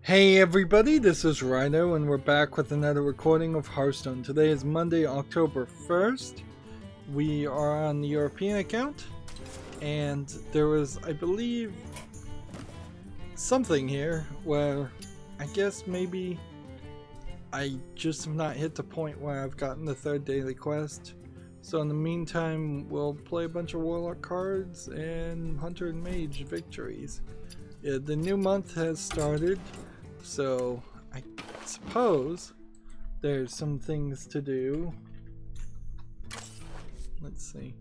Hey everybody, this is Rydo and we're back with another recording of Hearthstone. Today is Monday, October 1st. We are on the European account and there was, I believe, something here where I guess maybe I just have not hit the point where I've gotten the third daily quest. So in the meantime, we'll play a bunch of Warlock cards and Hunter and Mage victories. Yeah, the new month has started. So I suppose there's some things to do. Let's see.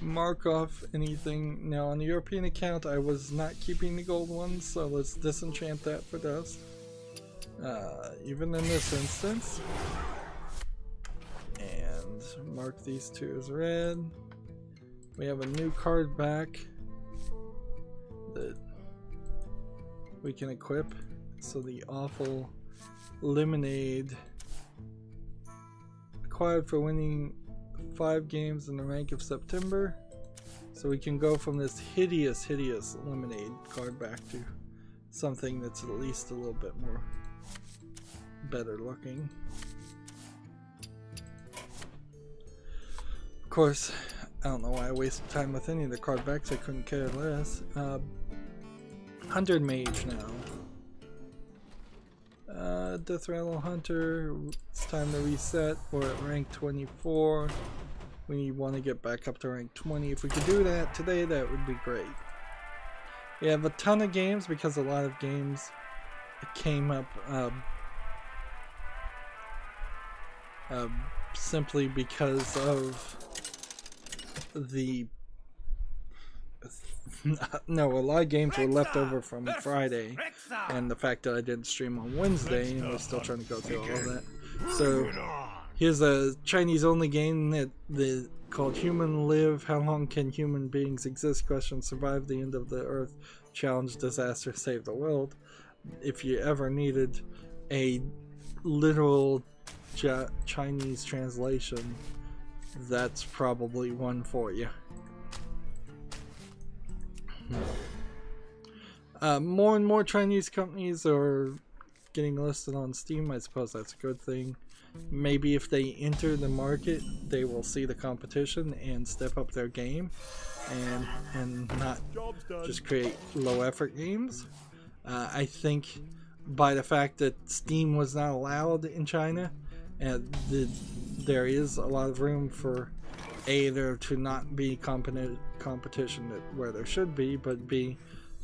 Mark off anything. Now on the European account I was not keeping the gold ones, so let's disenchant that for dust. Even in this instance. And mark these two as red. We have a new card back that we can equip. So the awful lemonade, acquired for winning 5 games in the rank of September. So we can go from this hideous lemonade card back to something that's at least a little bit more better looking. Of course, I don't know why I wasted time with any of the card backs. I couldn't care less. 100 Mage now. Death Rattle Hunter, it's time to reset. We're at rank 24. We want to get back up to rank 20. If we could do that today, that would be great. We have a ton of games because a lot of games came up simply because of the no, a lot of games were left over from Friday and the fact that I didn't stream on Wednesday, and we're still trying to go through all of that. So here's a Chinese only game that called Human Live. How long can human beings exist? Question. Survive the end of the earth. Challenge. Disaster. Save the world. If you ever needed a literal Chinese translation, that's probably one for you. More and more Chinese companies are getting listed on Steam. I suppose that's a good thing. Maybe if they enter the market, they will see the competition and step up their game and not just create low effort games. I think by the fact that Steam was not allowed in China, there is a lot of room for A, there to not be competition where there should be, but B,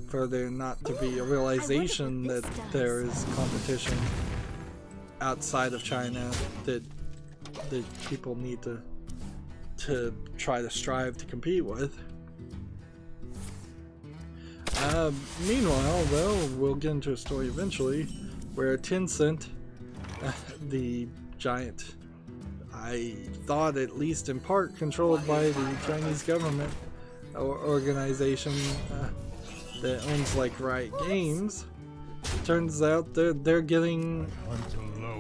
for there not to be a realization that there is competition outside of China that people need to try to strive to compete with. Meanwhile, though, we'll get into a story eventually where Tencent, the giant, I thought at least in part controlled by the Chinese government organization that owns like Riot Games, turns out they're getting,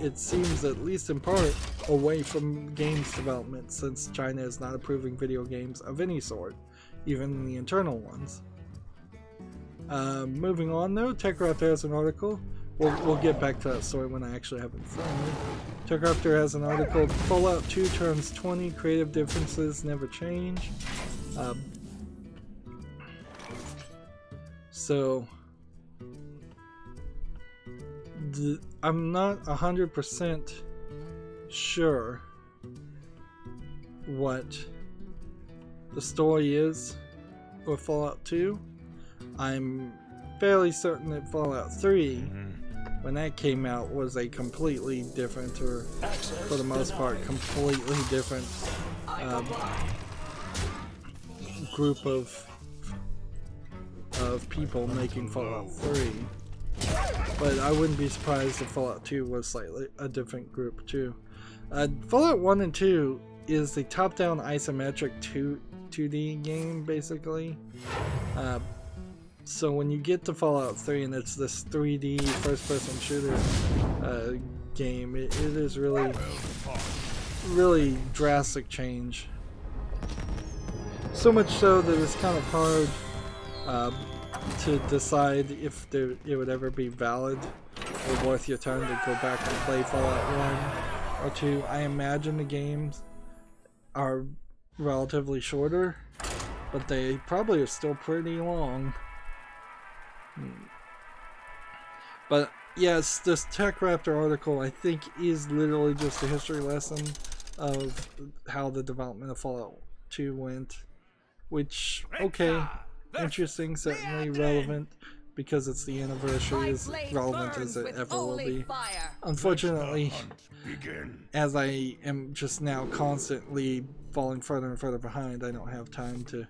it seems at least in part, away from games development, since China is not approving video games of any sort, even the internal ones. Moving on though, TechRaptor has an article. We'll get back to that story when I actually have it in front of me. TechRaptor has an article, Fallout 2 turns 20, creative differences never change. So I'm not 100% sure what the story is with Fallout 2. I'm fairly certain that Fallout 3, when that came out, was a completely different, or for the most part completely different group of people making Fallout 3. But I wouldn't be surprised if Fallout 2 was slightly a different group too. Fallout 1 and 2 is a top-down isometric 2D game basically. So when you get to Fallout 3 and it's this 3D first-person shooter game, it is really drastic change. So much so that it's kind of hard to decide if it would ever be valid or worth your time to go back and play Fallout 1 or 2. I imagine the games are relatively shorter, but they probably are still pretty long. But yes, this TechRaptor article I think is literally just a history lesson of how the development of Fallout 2 went, which, okay, interesting, certainly relevant, because it's the anniversary, as relevant as it ever will be. Unfortunately, as I am just now constantly falling further and further behind, I don't have time to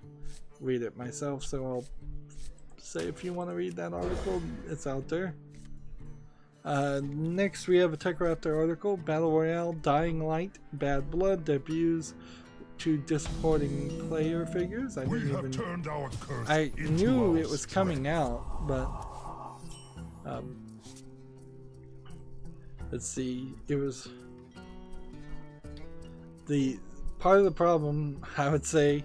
read it myself, so I'll say if you want to read that article, it's out there. Next we have a TechRaptor article, Battle Royale, Dying Light, Bad Blood debuts to disappointing player figures. I knew it was coming out, but let's see, it was the part of the problem, I would say,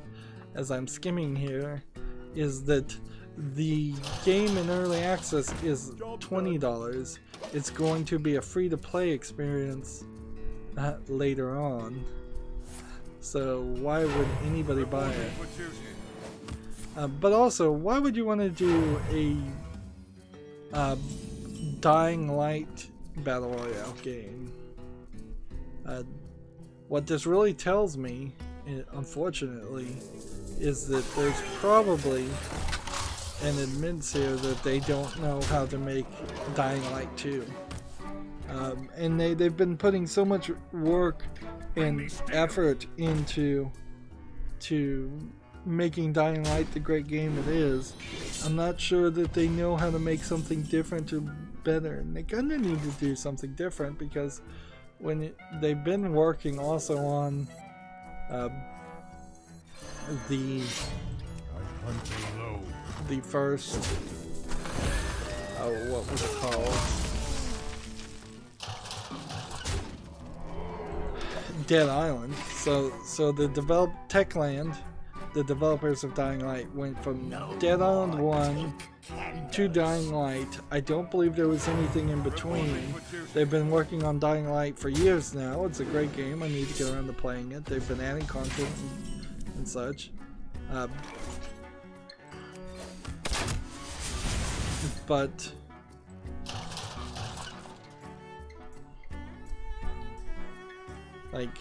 as I'm skimming here, is that the game in early access is $20. It's going to be a free-to-play experience later on. So why would anybody buy it? But also, why would you want to do a Dying Light Battle Royale game? What this really tells me, unfortunately, is that there's probably an admits here that they don't know how to make Dying Light 2. And they've been putting so much work and effort into making Dying Light the great game it is. I'm not sure that they know how to make something different or better, and they kind of need to do something different, because they've been working also on the first, what was it called? Dead Island. So the Techland, the developers of Dying Light, went from Dead Island 1 to Dying Light. I don't believe there was anything in between. They've been working on Dying Light for years now. It's a great game. I need to get around to playing it. They've been adding content and such. But like,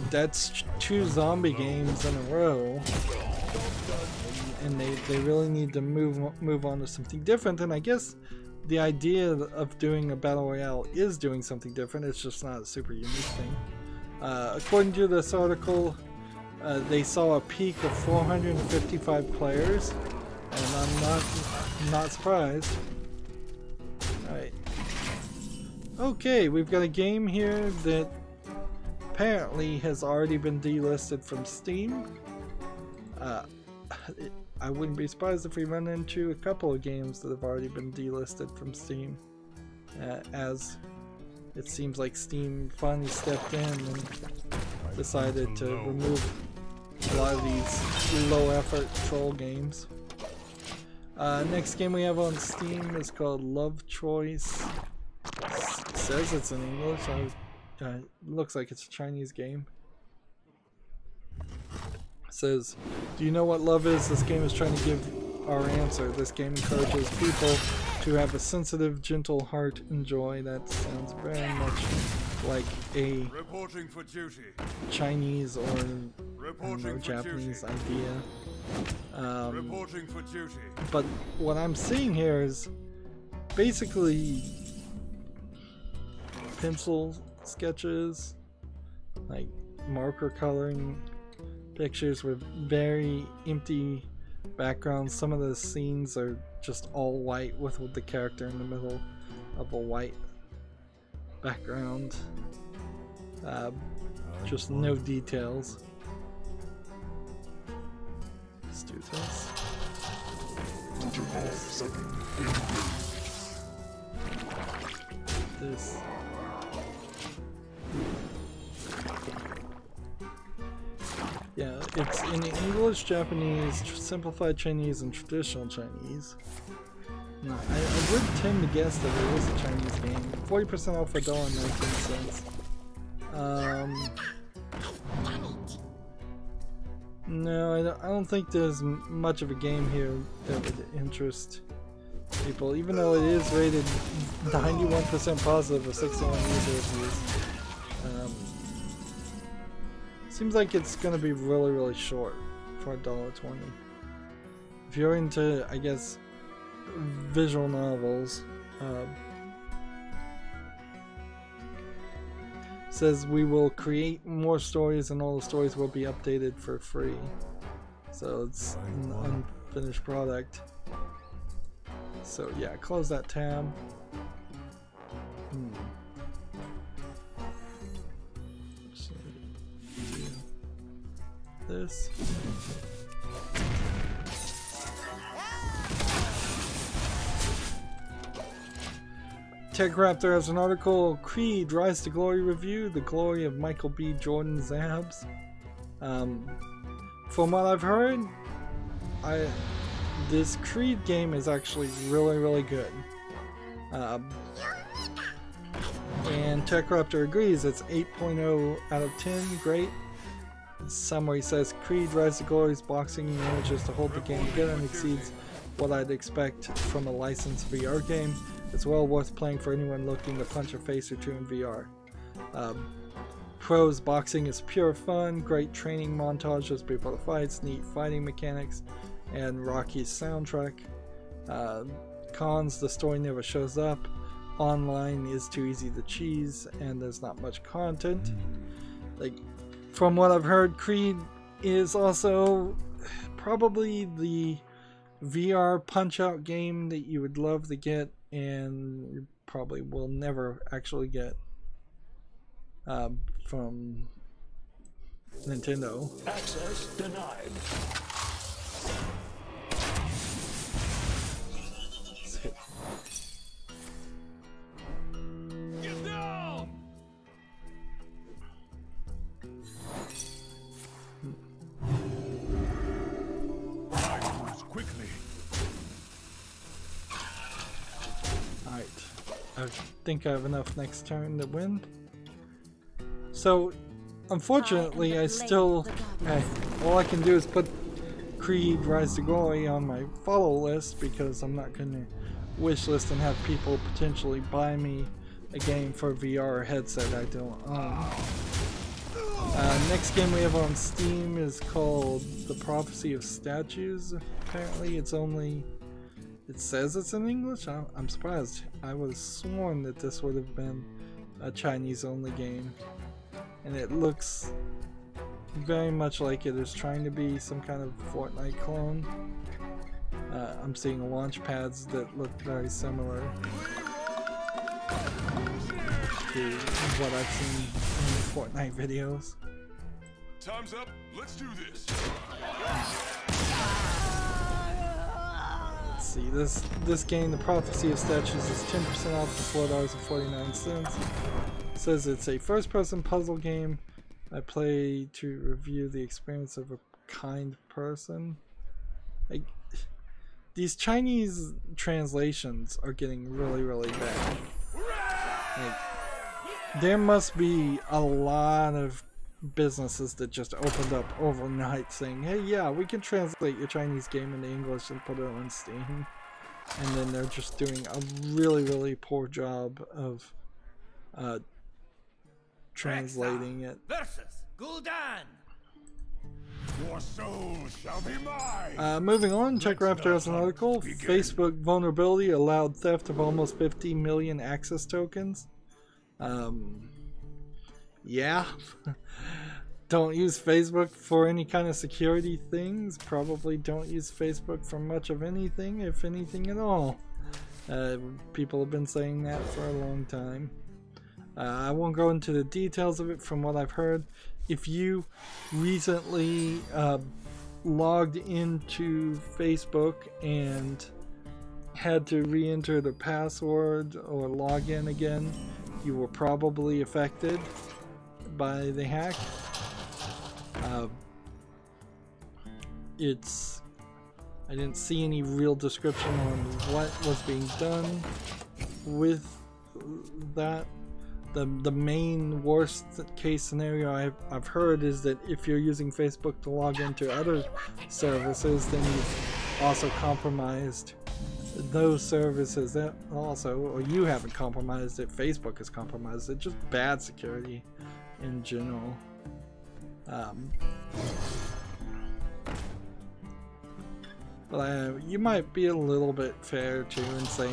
that's 2 zombie games in a row, and they really need to move on to something different. And I guess the idea of doing a battle royale is doing something different. It's just not a super unique thing. According to this article, they saw a peak of 455 players, and I'm not surprised. Alright. Okay, we've got a game here that apparently has already been delisted from Steam. I wouldn't be surprised if we run into a couple of games that have already been delisted from Steam, as it seems like Steam finally stepped in and decided to remove a lot of these low-effort troll games. Next game we have on Steam is called Love Choice. It says it's in English. Looks like it's a Chinese game. It says, do you know what love is? This game is trying to give our answer. This game encourages people to have a sensitive, gentle heart and joy. That sounds very much like a Chinese or Japanese idea. But what I'm seeing here is basically pencil sketches, like marker coloring pictures with very empty backgrounds. Some of the scenes are just all white with the character in the middle of a white background. Just no details. Let's do this. This. Yeah, It's in English, Japanese, simplified Chinese, and traditional Chinese. No, I would tend to guess that it is a Chinese game. 40% off for $1.19. No, I don't think there's much of a game here that would interest people, even though it is rated 91% positive with 61 user reviews. Seems like it's going to be really, really short for $1.20. If you're into, I guess, visual novels, says we will create more stories and all the stories will be updated for free. So it's an unfinished product. So yeah, close that tab. This. TechRaptor has an article, Creed Rise to Glory review, the glory of Michael B. Jordan's abs. From what I've heard, this Creed game is actually really, really good. And TechRaptor agrees, it's 8.0 out of 10, great. Summary says, Creed Rise to Glory's boxing manages to hold the game together and exceeds what I'd expect from a licensed VR game. It's well worth playing for anyone looking to punch a face or two in VR. Pros boxing is pure fun, great training montages before the fights, neat fighting mechanics, and Rocky's soundtrack. Cons, the story never shows up, online is too easy to cheese, and there's not much content. Like, from what I've heard, Creed is also probably the VR punch-out game that you would love to get and you probably will never actually get from Nintendo. Access denied. Get down! Quickly. Alright, I think I have enough next turn to win. So, unfortunately, I still, all I can do is put Creed Rise to Glory on my follow list because I'm not going to wish list and have people potentially buy me a game for a VR headset I don't own. Next game we have on Steam is called The Prophecy of Statues. Apparently it's only, it says it's in English. I'm surprised. I was sworn that this would have been a Chinese only game. And it looks very much like it is trying to be some kind of Fortnite clone. I'm seeing launch pads that look very similar to what I've seen in Fortnite videos. Time's up. Let's do this. Let's see, this game, The Prophecy of Statues, is 10% off for $4.49. It says it's a first-person puzzle game. I play to review the experience of a kind person. Like, these Chinese translations are getting really, really bad. Like, there must be a lot of businesses that just opened up overnight saying, hey, yeah, we can translate your Chinese game into English and put it on Steam. And then they're just doing a really, really poor job of translating it. Versus Gul'dan. Your soul shall be mine. Moving on, TechRaptor has an article. Facebook vulnerability allowed theft of almost 50 million access tokens. Yeah. Don't use Facebook for any kind of security things. Probably don't use Facebook for much of anything, if anything at all. People have been saying that for a long time. I won't go into the details of it. From what I've heard, if you recently logged into Facebook and had to re-enter the password or log in again, you were probably affected by the hack. I didn't see any real description on what was being done with that. The main worst case scenario I've heard is that if you're using Facebook to log into other services, then you've also compromised those services. That also, or you haven't compromised it, Facebook has compromised it. Just bad security in general. But you might be a little bit fair too and say,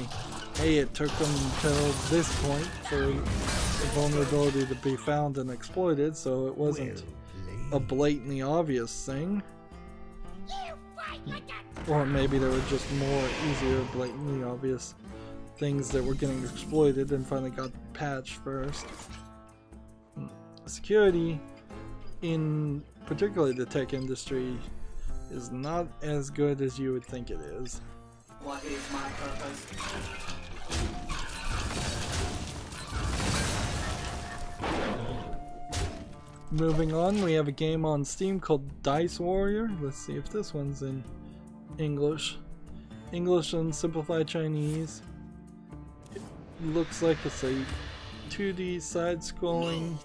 hey, it took them until this point for the vulnerability to be found and exploited, so it wasn't a blatantly obvious thing. Or maybe there were just more easier, blatantly obvious things that were getting exploited and finally got patched first. Security, in particularly the tech industry, is not as good as you would think it is. What is my purpose? Moving on, we have a game on Steam called Dice Warrior. Let's see if this one's in English. English and simplified Chinese. It looks like it's a 2D side-scrolling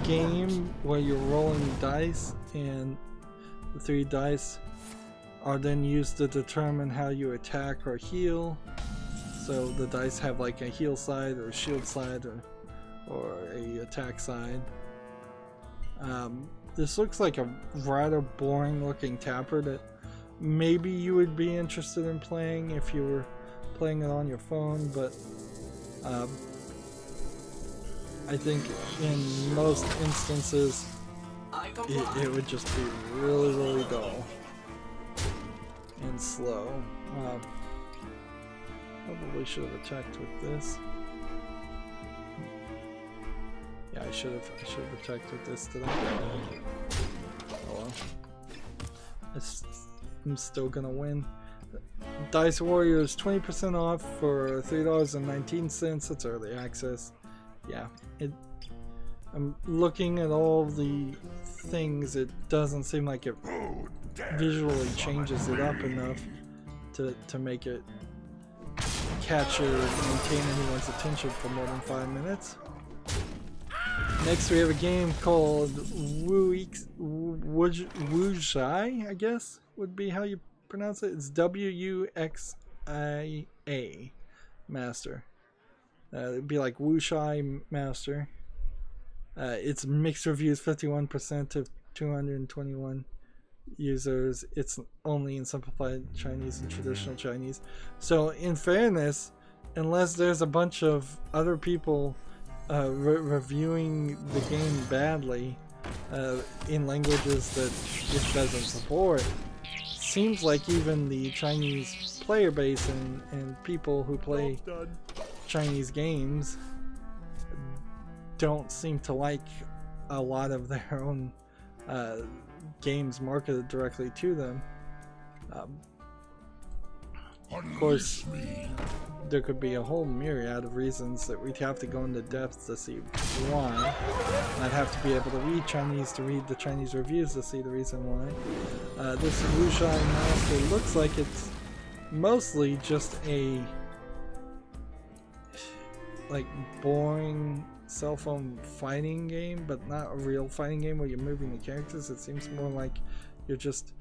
game where you're rolling dice, and the 3 dice are then used to determine how you attack or heal. So the dice have like a heal side or a shield side or a attack side. This looks like a rather boring looking tapper that maybe you would be interested in playing if you were playing it on your phone, but I think in most instances it would just be really, really dull and slow. Probably should have attacked with this. Yeah, I should have attacked with this today. Oh well. I'm still gonna win. Dice Warrior is 20% off for $3.19. It's early access. Yeah, I'm looking at all the things. It doesn't seem like it visually changes it up enough to make it catch or maintain anyone's attention for more than 5 minutes. Next we have a game called Wuxia, I guess would be how you pronounce it. It's W-U-X-I-A Master. It'd be like Wuxia Master. It's mixed reviews, 51% of 221 users. It's only in simplified Chinese and traditional Chinese. So in fairness, unless there's a bunch of other people reviewing the game badly in languages that it doesn't support, seems like even the Chinese player base and people who play Chinese games don't seem to like a lot of their own games marketed directly to them. Of course, there could be a whole myriad of reasons that we'd have to go into depth to see why. I'd have to be able to read Chinese to read the Chinese reviews to see the reason why. This Wuxia Master looks like it's mostly just a boring cell phone fighting game, but not a real fighting game where you're moving the characters. It seems more like you're just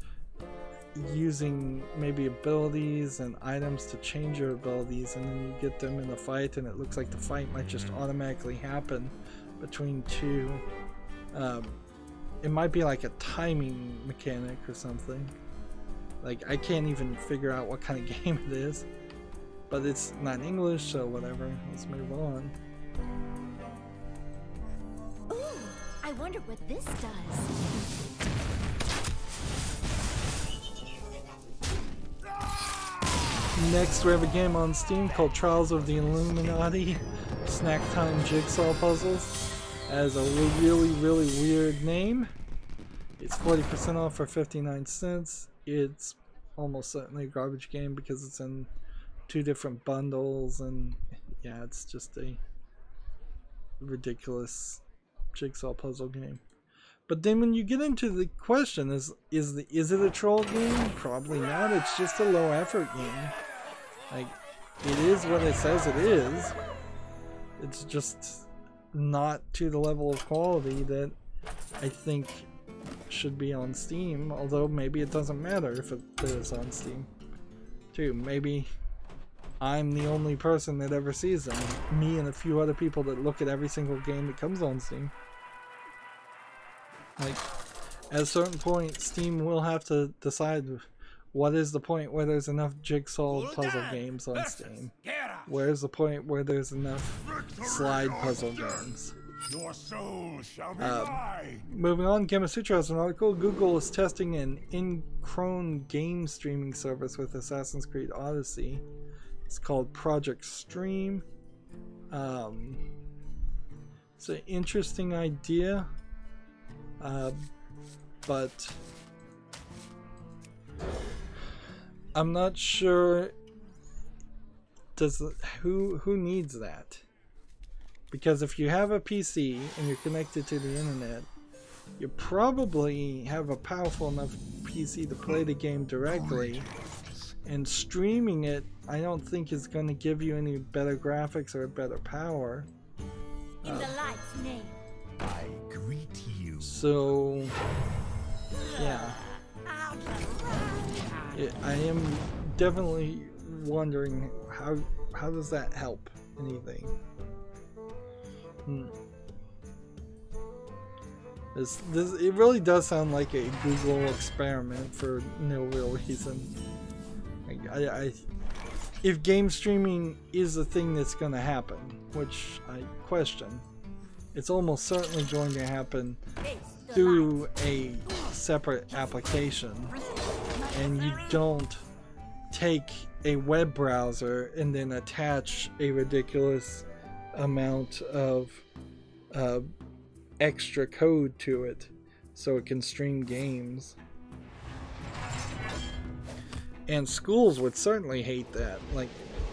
using maybe abilities and items to change your abilities, and then you get them in the fight, and it looks like the fight might just automatically happen between two. It might be like a timing mechanic or something. Like, I can't even figure out what kind of game it is, but it's not English, so whatever. Let's move on. Ooh, I wonder what this does. Next, we have a game on Steam called Trials of the Illuminati Snack Time Jigsaw Puzzles. It has a really, really weird name. It's 40% off for 59 cents. It's almost certainly a garbage game because it's in 2 different bundles, and yeah, it's just a ridiculous jigsaw puzzle game. But then when you get into the question, is it a troll game? Probably not. It's just a low effort game. Like, it is what it says it is. It's just not to the level of quality that I think should be on Steam. Although maybe it doesn't matter if it is on Steam too. Maybe I'm the only person that ever sees them. Me and a few other people that look at every single game that comes on Steam. Like, at a certain point, Steam will have to decide what is the point where there's enough jigsaw puzzle games on Steam. Where's the point where there's enough slide puzzle games? Your soul shall be mine. Moving on, Gamasutra has an article. Google is testing an in-Chrome game streaming service with Assassin's Creed Odyssey. It's called Project Stream. It's an interesting idea. But I'm not sure who needs that, because if you have a PC and you're connected to the internet, you probably have a powerful enough PC to play the game directly, and streaming it I don't think is going to give you any better graphics or better power. In the light's name. I greet you. So, yeah. I am definitely wondering how does that help anything? It really does sound like a Google experiment for no real reason. If game streaming is a thing that's going to happen, which I question, it's almost certainly going to happen through a separate application, and you don't take a web browser and then attach a ridiculous amount of extra code to it so it can stream games. And schools would certainly hate that. Like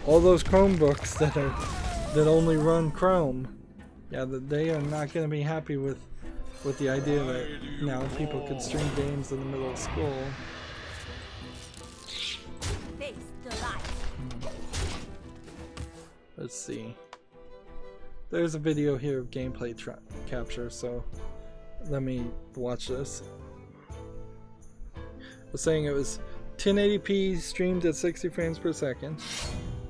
all those Chromebooks that only run Chrome. Yeah, they are not going to be happy with the idea that now people can stream games in the middle of school. Let's see. There's a video here of gameplay capture, so let me watch this. I was saying it was 1080p streamed at 60 frames per second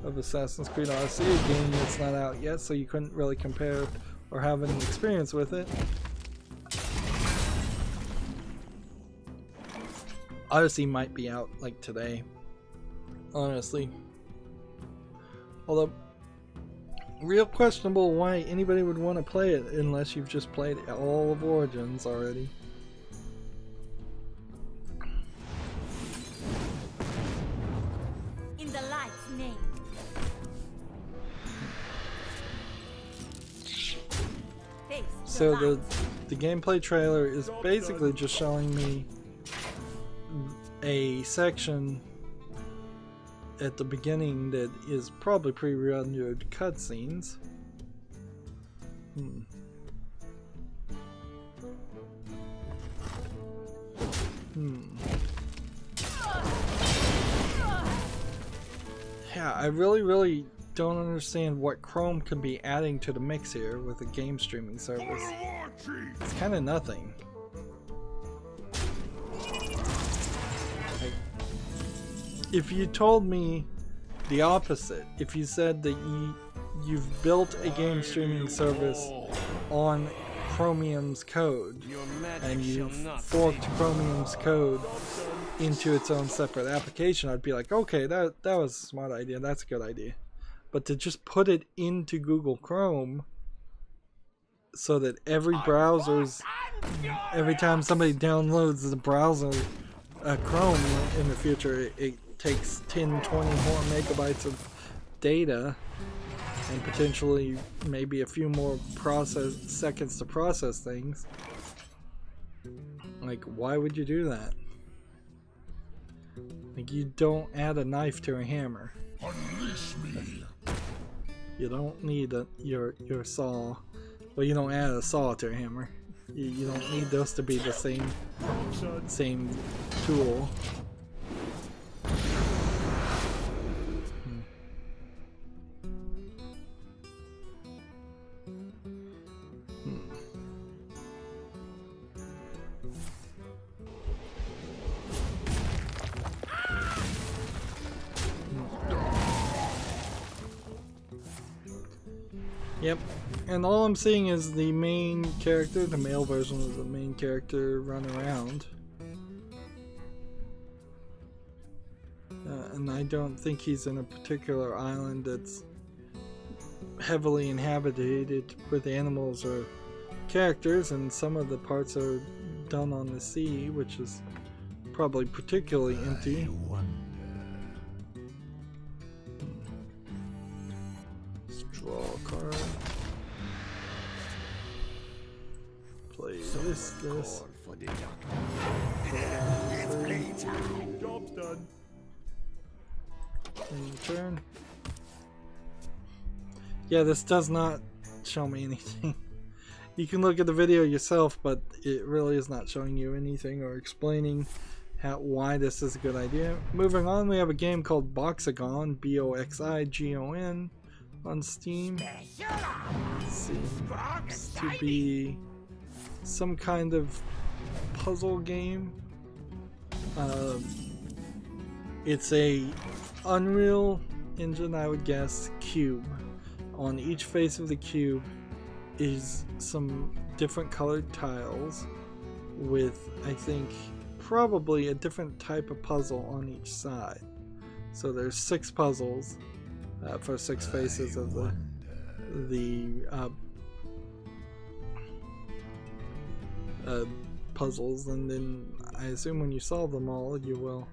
of Assassin's Creed Odyssey, a game that's not out yet, so you couldn't really compare or have any experience with it. Odyssey might be out like today, honestly. Although, real questionable why anybody would want to play it unless you've just played all of Origins already. In the light's name. So the gameplay trailer is basically just showing me a section at the beginning that is probably pre-rendered cutscenes. Yeah, I really don't understand what Chrome can be adding to the mix here with a game streaming service. It's kind of nothing. If you told me the opposite, if you said that you've built a game streaming service on Chromium's code and you've forked Chromium's code into its own separate application, I'd be like, okay, that was a smart idea, that's a good idea. But to just put it into Google Chrome so that every time somebody downloads the browser Chrome in the future, it takes 10, 20 more megabytes of data and potentially maybe a few more seconds to process things. Like, why would you do that? Like, you don't add a knife to a hammer. Unleash me. You don't need your saw. Well, you don't add a saw to a hammer. You don't need those to be the same tool. Yep, and all I'm seeing is the main character, the male version of the main character, run around. And I don't think he's in a particular island that's heavily inhabited with animals or characters, and some of the parts are done on the sea, which is probably particularly empty. Draw a card. Play this. It's playtime. Job's done. And turn. Yeah, this does not show me anything. You can look at the video yourself, but it really is not showing you anything or explaining why this is a good idea. Moving on, we have a game called Boxigon, B-O-X-I-G-O-N, on Steam. Seems to be some kind of puzzle game. It's a Unreal Engine, I would guess, cube. On each face of the cube is some different colored tiles with, I think, probably a different type of puzzle on each side. So there's 6 puzzles for 6 faces of the puzzles, and then I assume when you solve them all, you will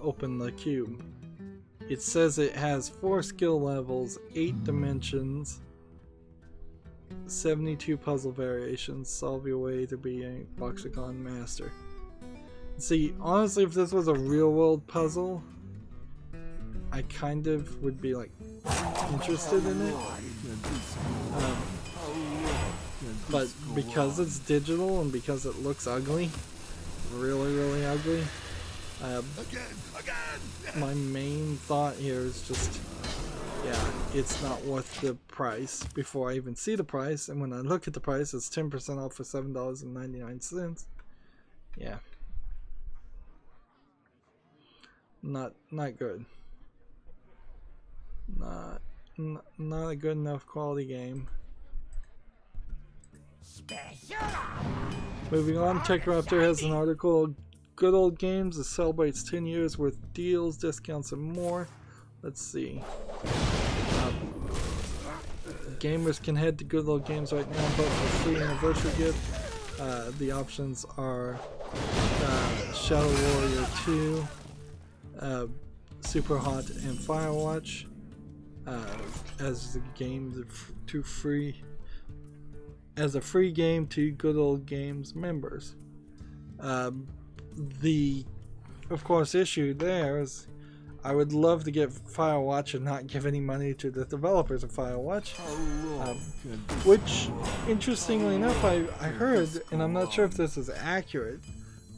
open the cube. It says it has 4 skill levels, 8 dimensions, 72 puzzle variations. Solve your way to be a Boxigon master. See, honestly, if this was a real-world puzzle, I kind of would be like interested in it. But because it's digital and because it looks ugly, really ugly, my main thought here is just, yeah, it's not worth the price before I even see the price, and when I look at the price, it's 10% off for $7.99. Yeah. Not good. Not a good enough quality game. Moving on, TechRaptor has an article, Good Old Games, that celebrates 10 years worth of deals, discounts, and more. Let's see. Gamers can head to Good Old Games right now and vote for a free anniversary gift. The options are Shadow Warrior 2, Super Hot, and Firewatch as the game as a free game to Good Old Games members. The, of course, issue there is I would love to get Firewatch and not give any money to the developers of Firewatch, which, interestingly enough, I heard, and I'm not sure if this is accurate,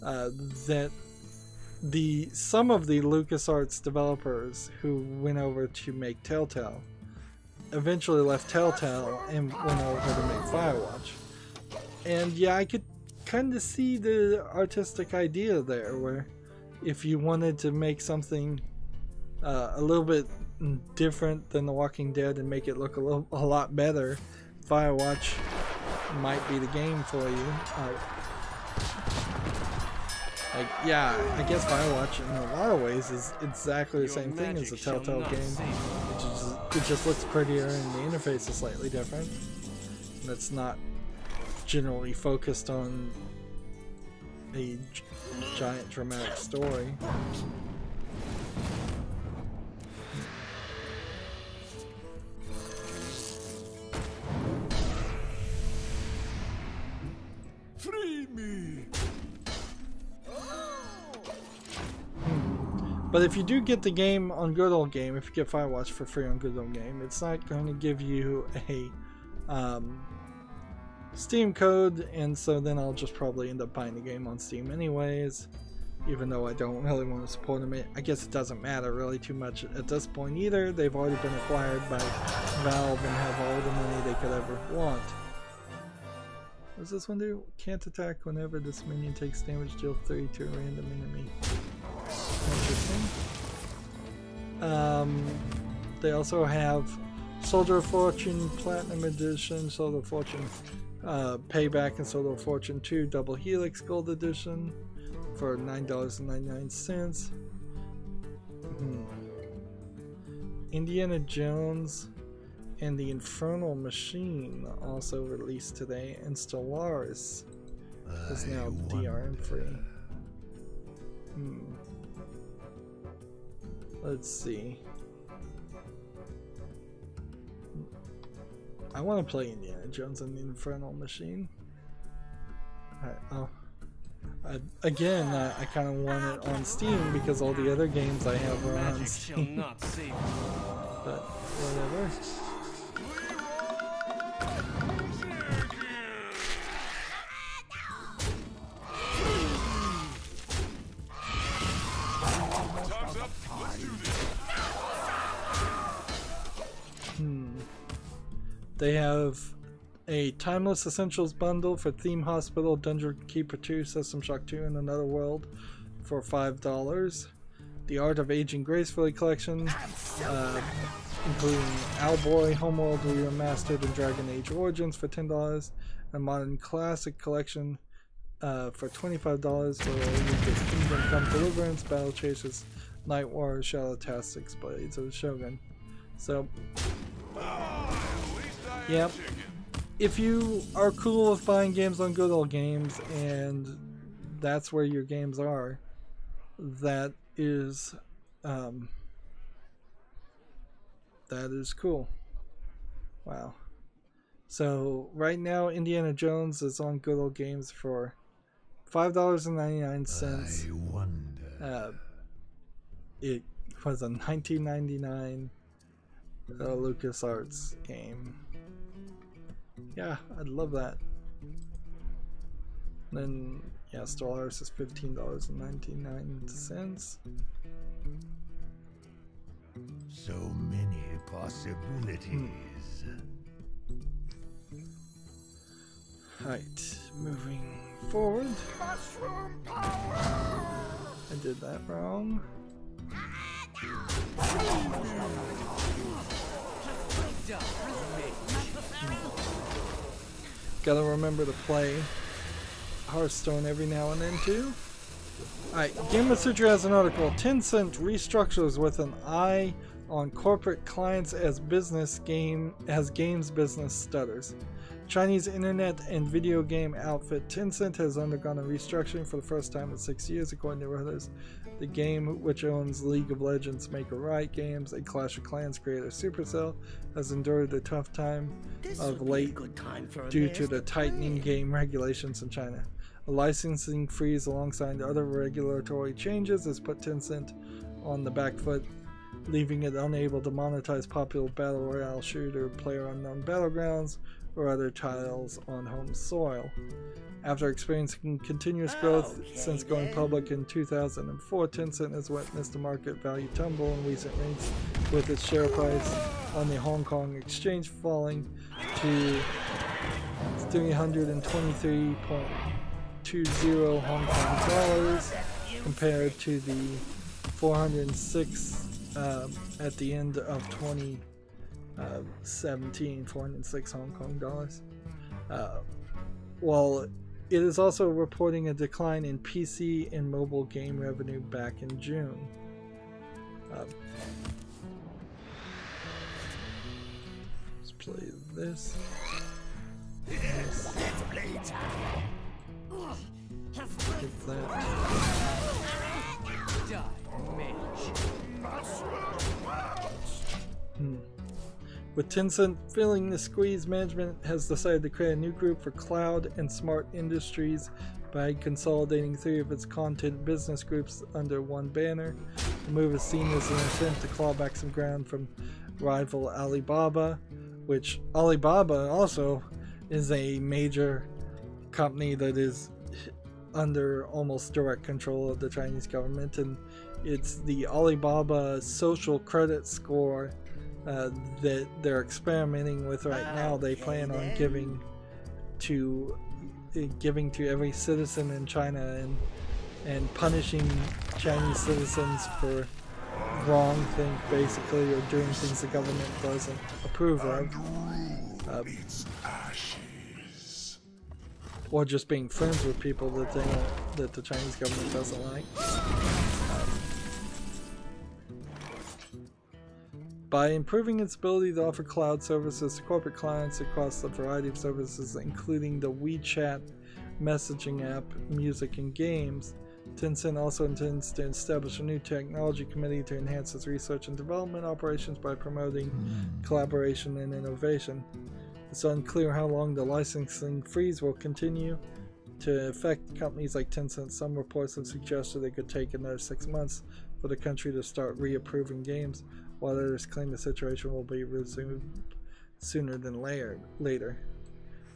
that some of the LucasArts developers who went over to make Telltale eventually left Telltale and went over to make Firewatch. And yeah, I could kind of see the artistic idea there, where if you wanted to make something a little bit different than The Walking Dead and make it look a lot better, Firewatch might be the game for you. Like, yeah, I guess Firewatch in a lot of ways is exactly the same thing as a Telltale game. It just looks prettier and the interface is slightly different. And it's not generally focused on a giant dramatic story. Free me. But if you do get the game on Good Old Game, if you get Firewatch for free on Good Old Game, it's not going to give you a Steam code, and so then I'll just probably end up buying the game on Steam anyways, even though I don't really want to support them. I guess it doesn't matter really too much at this point either. They've already been acquired by Valve and have all the money they could ever want. What does this one do? Can't attack whenever this minion takes damage, deal 30 to a random enemy. Interesting. They also have Soldier of Fortune Platinum Edition, Soldier of Fortune Payback, and Soldier of Fortune 2 Double Helix Gold Edition for $9.99. Indiana Jones and the Infernal Machine also released today, and Stellaris is now DRM free. Let's see. I want to play Indiana Jones and the Infernal Machine. Again, I kind of want it on Steam because all the other games I have are on Steam. But whatever. They have a Timeless Essentials bundle for Theme Hospital, Dungeon Keeper 2, System Shock 2, and Another World for $5. The Art of Aging Gracefully collection, including Owlboy, Homeworld Remastered, and Dragon Age Origins for $10, and Modern Classic collection for $25 for Kingdom Come Deliverance, Battle Chasers, Night Wars, Shadow Tactics, Blades of the Shogun. So, yep. If you are cool with buying games on Good Old Games and that's where your games are, that is cool. Wow. So right now Indiana Jones is on Good Old Games for $5.99. I wonder. It was a $19.99 LucasArts game. Yeah, I'd love that. Then, yeah, Stellaris is $15.99. So many possibilities. Alright, moving forward. Mushroom power! I did that wrong. Gotta remember to play Hearthstone every now and then too. Alright, Game Sutra has an article. Tencent restructures with an eye on corporate clients as games business stutters. Chinese internet and video game outfit Tencent has undergone a restructuring for the first time in 6 years, according to Reuters. The game, which owns League of Legends maker Riot Games and Clash of Clans creator Supercell, has endured a tough time of late due to the tightening game regulations in China. A licensing freeze alongside other regulatory changes has put Tencent on the back foot, leaving it unable to monetize popular battle royale shooter PlayerUnknown Battlegrounds or other titles on home soil. After experiencing continuous growth since going public in 2004, Tencent has witnessed the market value tumble in recent weeks, with its share price on the Hong Kong exchange falling to 323.20 Hong Kong dollars compared to the 406 at the end of 2017, 406 Hong Kong dollars. Well, it is also reporting a decline in PC and mobile game revenue back in June. Let's play this. Get that. With Tencent feeling the squeeze, management has decided to create a new group for cloud and smart industries by consolidating 3 of its content business groups under one banner. The move is seen as an attempt to claw back some ground from rival Alibaba, which Alibaba also is a major company that is under almost direct control of the Chinese government, and it's the Alibaba social credit score that they're experimenting with right now. They plan on giving to every citizen in China and punishing Chinese citizens for wrong things, basically, or doing things the government doesn't approve of. Or just being friends with people that the Chinese government doesn't like. By improving its ability to offer cloud services to corporate clients across a variety of services, including the WeChat messaging app, music, and games, Tencent also intends to establish a new technology committee to enhance its research and development operations by promoting collaboration and innovation. It's unclear how long the licensing freeze will continue to affect companies like Tencent. Some reports have suggested it could take another 6 months for the country to start reapproving games, while others claim the situation will be resumed sooner than later.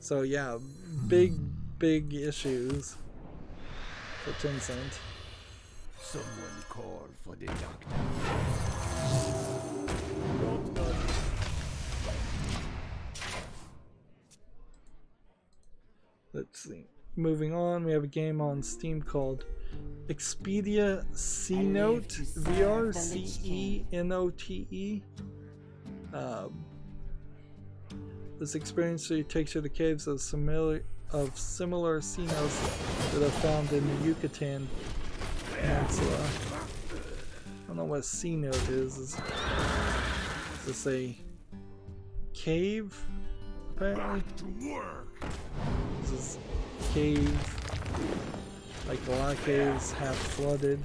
So yeah, big issues for Tencent. Someone call for the doctor. Let's see. Moving on, we have a game on Steam called Expedia C-Note VR, C-E-N-O-T-E. This experience takes you to caves of similar C-Notes that are found in the Yucatan Peninsula. I don't know what C-Note is. Is this a cave? Apparently. This is a cave. Like a lot of caves have flooded,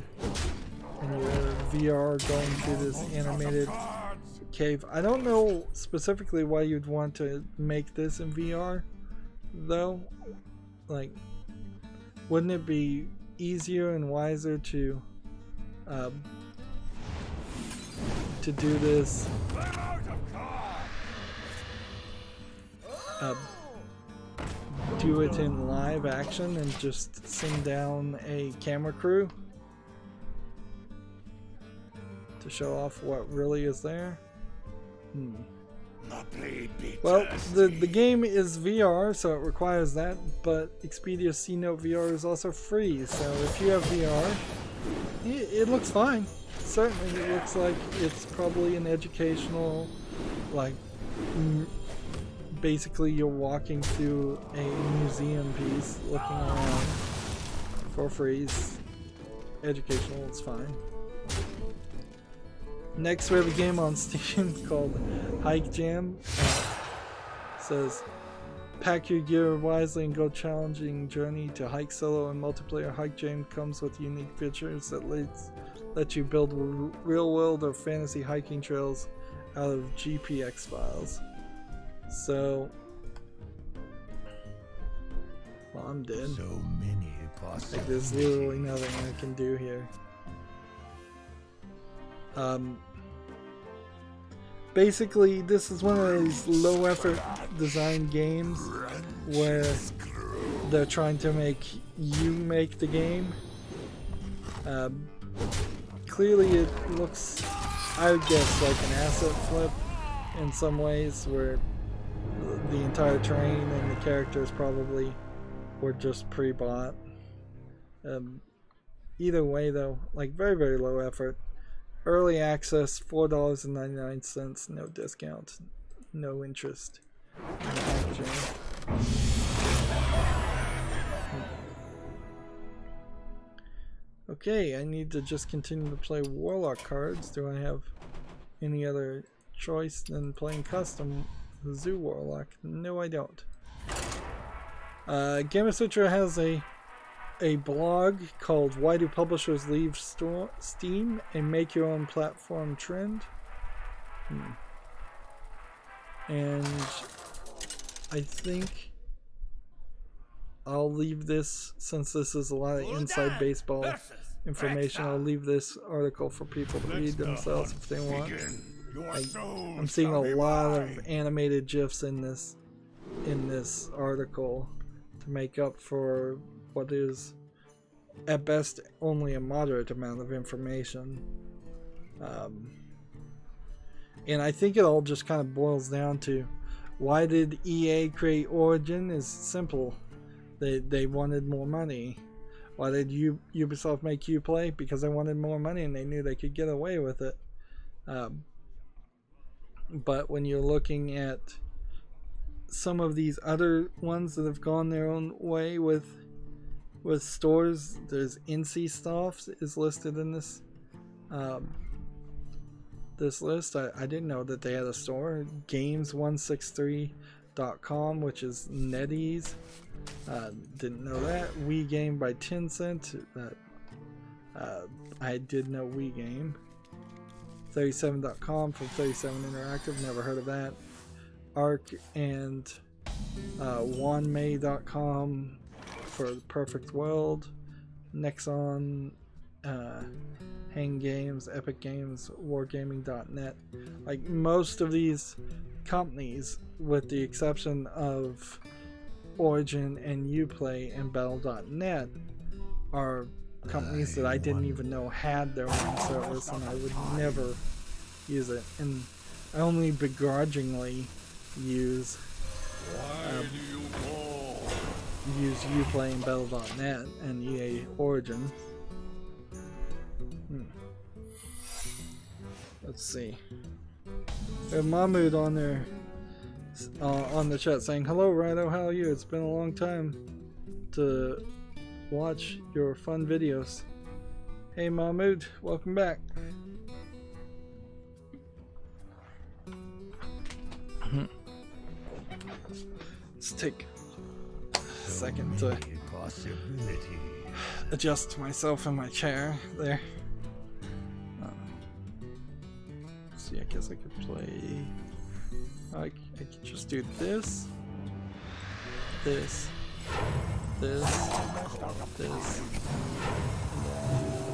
and you're VR going through this animated cave. I don't know specifically why you'd want to make this in VR, though. Like, wouldn't it be easier and wiser to do this do it in live action and just send down a camera crew to show off what really is there? Well, the game is VR, so it requires that, but Expedia C-Note VR is also free, so if you have VR, it looks fine. Certainly, it looks like it's probably an educational, like, basically you're walking through a museum piece, looking around for free. It's educational, it's fine. Next we have a game on Steam called Hike Jam. Says, pack your gear wisely and go challenging journey to hike solo and multiplayer. Hike Jam comes with unique features that let you build real world or fantasy hiking trails out of GPX files. So, well, I'm dead. So many possibilities. Like, there's literally nothing I can do here. Basically, this is one of these low-effort design games where they're trying to make you make the game. Clearly, it looks, I would guess, like an asset flip in some ways, where the entire terrain and the characters probably were just pre-bought. Either way, though, like, very, very low effort. Early access, $4.99, no discount, no interest. Okay, I need to just continue to play Warlock cards. Do I have any other choice than playing custom Zoo Warlock? No, I don't. Gamasutra has a blog called Why Do Publishers Leave Steam? A Make Your Own Platform Trend. And I think I'll leave this, since this is a lot of inside baseball information, I'll leave this article for people to read themselves if they want. I'm seeing a lot of animated GIFs in this article to make up for what is at best only a moderate amount of information. And I think it all just kind of boils down to, why did EA create Origin? Is simple. They wanted more money. Why did Ubisoft make Uplay? Because they wanted more money and they knew they could get away with it. But when you're looking at some of these other ones that have gone their own way with stores, there's NCSoft is listed in this this list. I didn't know that they had a store. Games163.com, which is NetEase. Didn't know that. WeGame by Tencent. I did know WeGame. 37.com from 37 Interactive. Never heard of that. Arc and wanmei.com for Perfect World. Nexon, Hang Games, Epic Games, Wargaming.net. Like most of these companies, with the exception of Origin and Uplay and Battle.net, are companies that I didn't even know had their own service, and I would never use it. And I only begrudgingly use Uplay and Battle.net and EA Origin. Let's see. We have Mahmood on there on the chat saying, "Hello Rydo, how are you? It's been a long time to watch your fun videos." Hey Mahmood, welcome back. Let's take a second to adjust myself in my chair there. See, I guess I could play. I could just do this, this, this, this,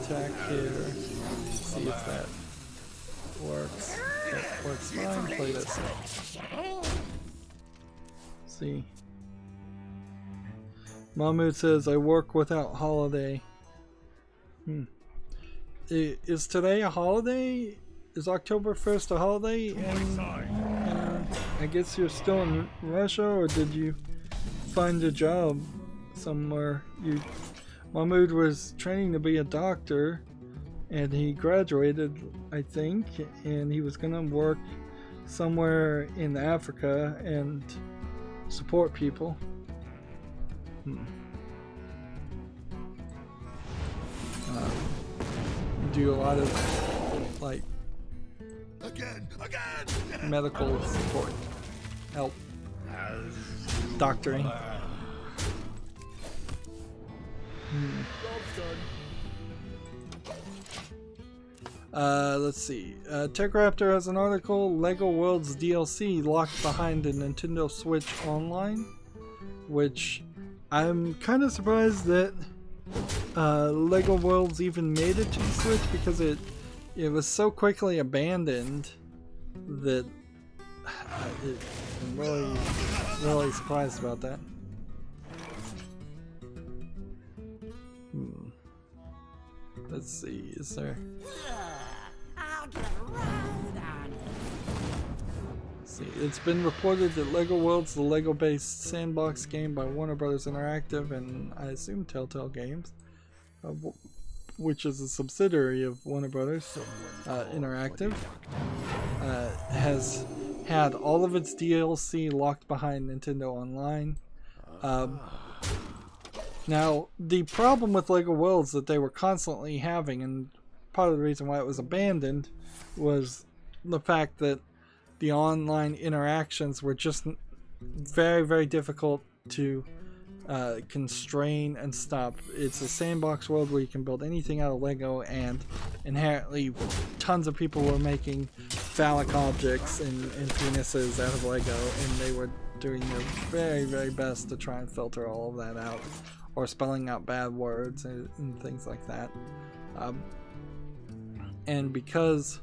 attack here. See if that works. That works fine. Play this. See. Mahmood says, "I work without holiday." Is today a holiday? Is October 1st a holiday? And I guess you're still in Russia, or did you find a job somewhere? Mahmood was training to be a doctor, and he graduated, I think, and he was gonna work somewhere in Africa and support people. Do a lot of like medical support, help, doctoring. Let's see. TechRaptor has an article: Lego Worlds DLC locked behind the Nintendo Switch Online, which I'm kind of surprised that Lego Worlds even made it to the Switch, because it was so quickly abandoned that I'm really surprised about that. Let's see, is there... I'll get right on it. See, it's been reported that Lego Worlds, the Lego-based sandbox game by Warner Bros. Interactive and I assume Telltale Games, which is a subsidiary of Warner Bros. Interactive, has had all of its DLC locked behind Nintendo Online. Now, the problem with Lego Worlds that they were constantly having, and part of the reason why it was abandoned, was the fact that the online interactions were just very, very difficult to constrain and stop. It's a sandbox world where you can build anything out of Lego, and inherently tons of people were making phallic objects and penises out of Lego, and they were doing their very, very best to try and filter all of that out, or spelling out bad words and things like that. And because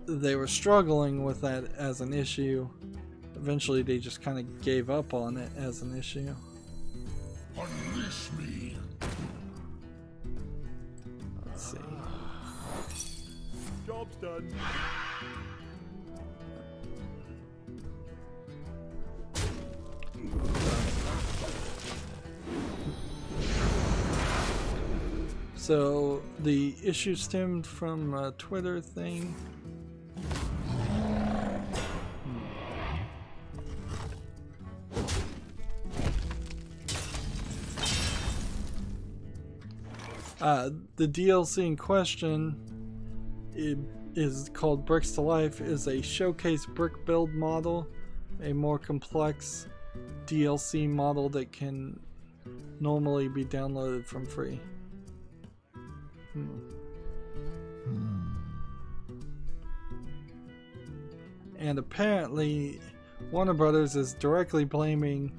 they were struggling with that as an issue, eventually they just kind of gave up on it as an issue. Unleash me. Let's see. Job's done. So the issue stemmed from a Twitter thing. The DLC in question is called Bricks to Life, is a showcase brick build model, a more complex DLC model that can normally be downloaded from free. And apparently Warner Brothers is directly blaming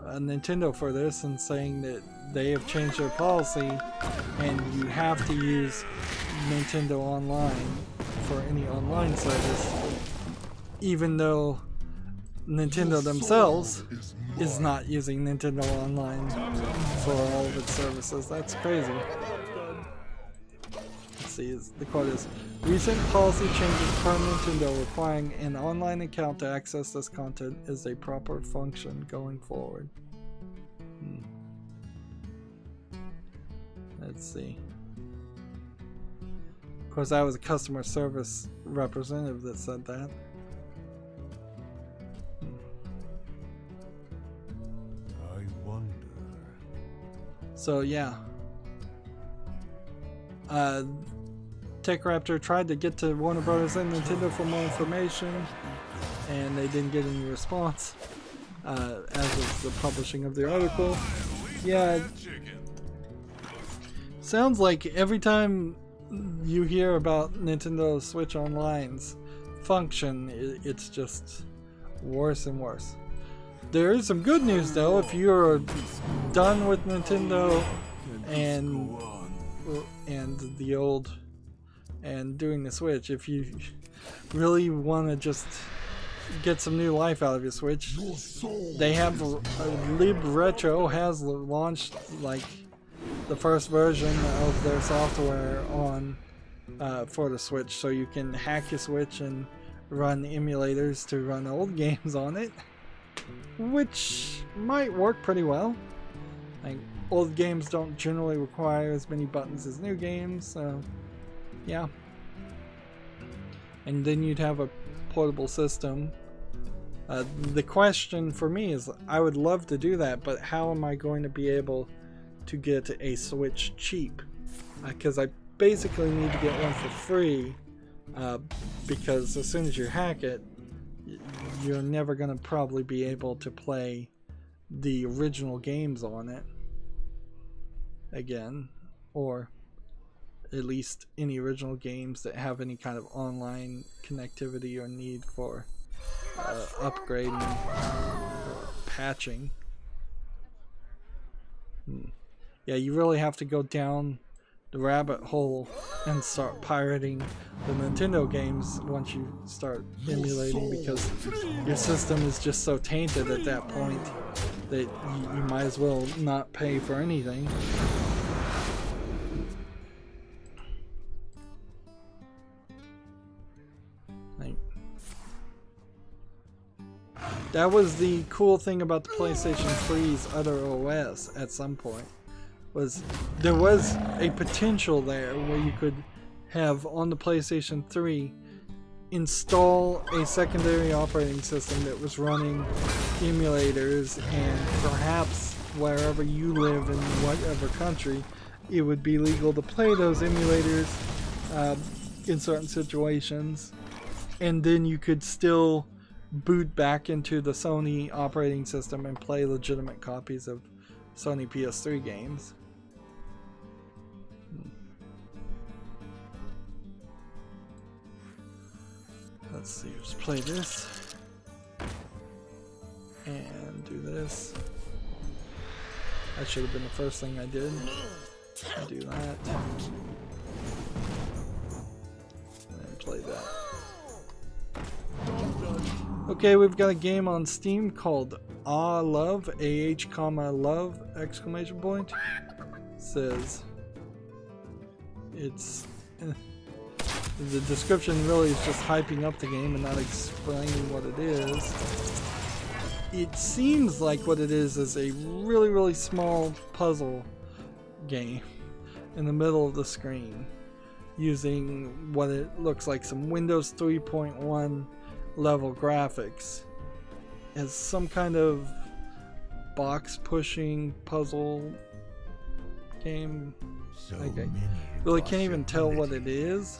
Nintendo for this and saying that they have changed their policy and you have to use Nintendo Online for any online service, even though Nintendo themselves is not using Nintendo Online for all of its services. That's crazy. Let's see, the quote is, recent policy changes per Nintendo requiring an online account to access this content is a proper function going forward. Let's see. Of course, that was a customer service representative that said that. I wonder. So yeah. TechRaptor tried to get to Warner Brothers and Nintendo for more information, and they didn't get any response, as of the publishing of the article. Yeah, sounds like every time you hear about Nintendo Switch Online's function, it's just worse and worse. There is some good news though. If you're done with Nintendo and the old and doing the Switch, if you really want to just get some new life out of your Switch, they have Lib Retro has launched like the first version of their software on for the Switch, so you can hack your Switch and run emulators to run old games on it, which might work pretty well. Like, old games don't generally require as many buttons as new games, so yeah. And then you'd have a portable system. The question for me is, I would love to do that, but how am I going to be able to get a Switch cheap? Because I basically need to get one for free, because as soon as you hack it, you're never going to probably be able to play the original games on it again, or at least any original games that have any kind of online connectivity or need for upgrading or patching. Yeah, you really have to go down the rabbit hole and start pirating the Nintendo games once you start emulating, because your system is just so tainted at that point that you might as well not pay for anything. That was the cool thing about the PlayStation 3's other OS at some point, was there was a potential there where you could have on the PlayStation 3 install a secondary operating system that was running emulators, and perhaps wherever you live in whatever country, it would be legal to play those emulators in certain situations, and then you could still boot back into the Sony operating system and play legitimate copies of Sony PS3 games. Let's see, let's play this. this. That should have been the first thing I did. Do that. And play that. Okay, we've got a game on Steam called Love, AH, love, exclamation point. Says it's the description really is just hyping up the game and not explaining what it is. It seems like what it is a really small puzzle game in the middle of the screen using what it looks like some Windows 3.1 level graphics as some kind of box pushing puzzle game. Okay. Really can't even tell what it is.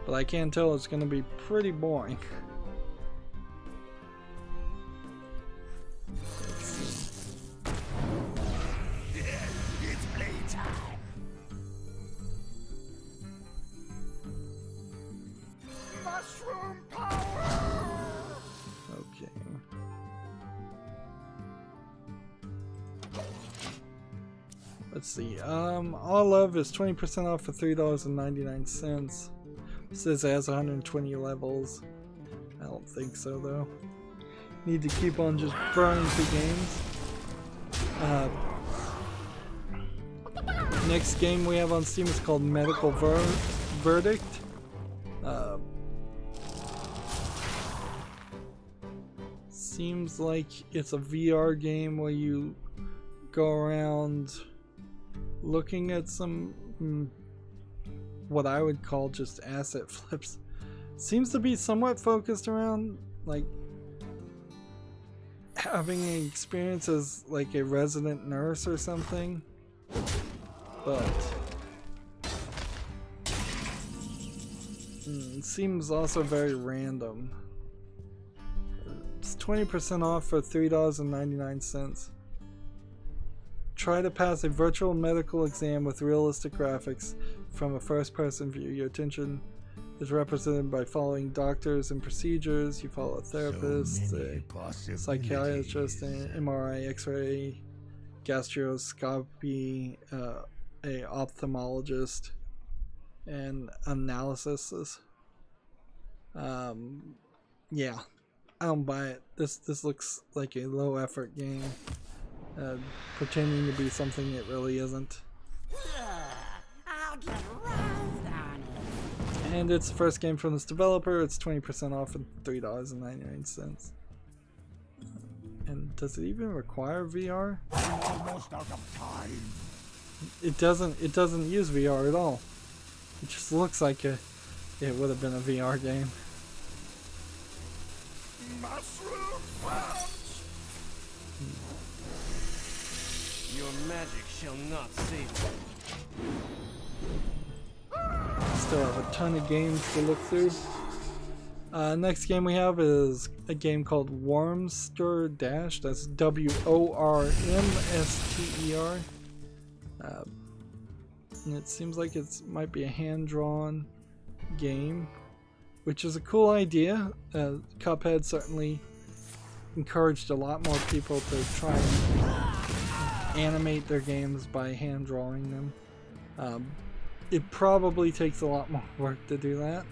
But I can tell it's going to be pretty boring. It's playtime. Mushroom power. Okay. Let's see. All Love is 20% off for $3.99. It says it has 120 levels. I don't think so though. Need to keep on just burning through games. Next game we have on Steam is called Medical Verdict. Seems like it's a VR game where you go around looking at some what I would call just asset flips. Seems to be somewhat focused around like having an experience as like a resident nurse or something, but it seems also very random. It's 20% off for $3.99. Try to pass a virtual medical exam with realistic graphics from a first-person view. Your attention is represented by following doctors and procedures. You follow a therapist, a psychiatrist, an MRI, X-ray, gastroscopy, a ophthalmologist, and analysis. Yeah, I don't buy it. This looks like a low-effort game. Pretending to be something it really isn't. I'll get right on it. And it's the first game from this developer. It's 20% off at $3.99. And does it even require VR? Almost out of time. It doesn't use VR at all. It just looks like it would have been a VR game. Mushroom punch. Your magic shall not save me. Still have a ton of games to look through. Next game we have is a game called Wormster Dash. That's WORMSTER. And it seems like it might be a hand-drawn game, which is a cool idea. Cuphead certainly encouraged a lot more people to try and animate their games by hand drawing them. It probably takes a lot more work to do that.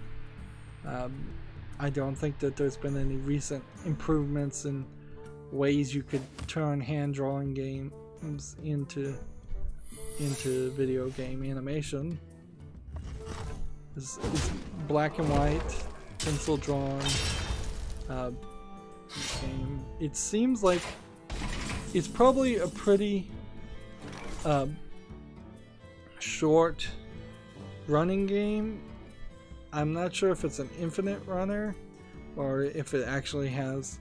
I don't think that there's been any recent improvements in ways you could turn hand drawing games into video game animation. It's black and white, pencil drawn game. It seems like it's probably a pretty short running game. I'm not sure if it's an infinite runner or if it actually has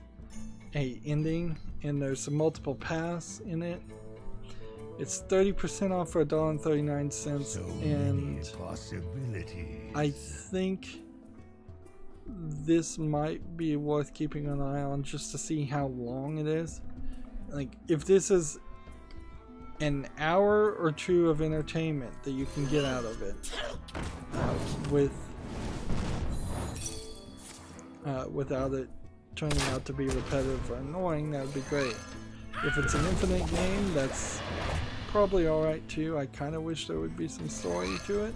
a ending and there's some multiple paths in it. It's 30% off for $1.39, and I think this might be worth keeping an eye on just to see how long it is. Like, if this is an hour or two of entertainment that you can get out of it without it turning out to be repetitive or annoying, that would be great. If it's an infinite game, that's probably alright too. I kind of wish there would be some story to it.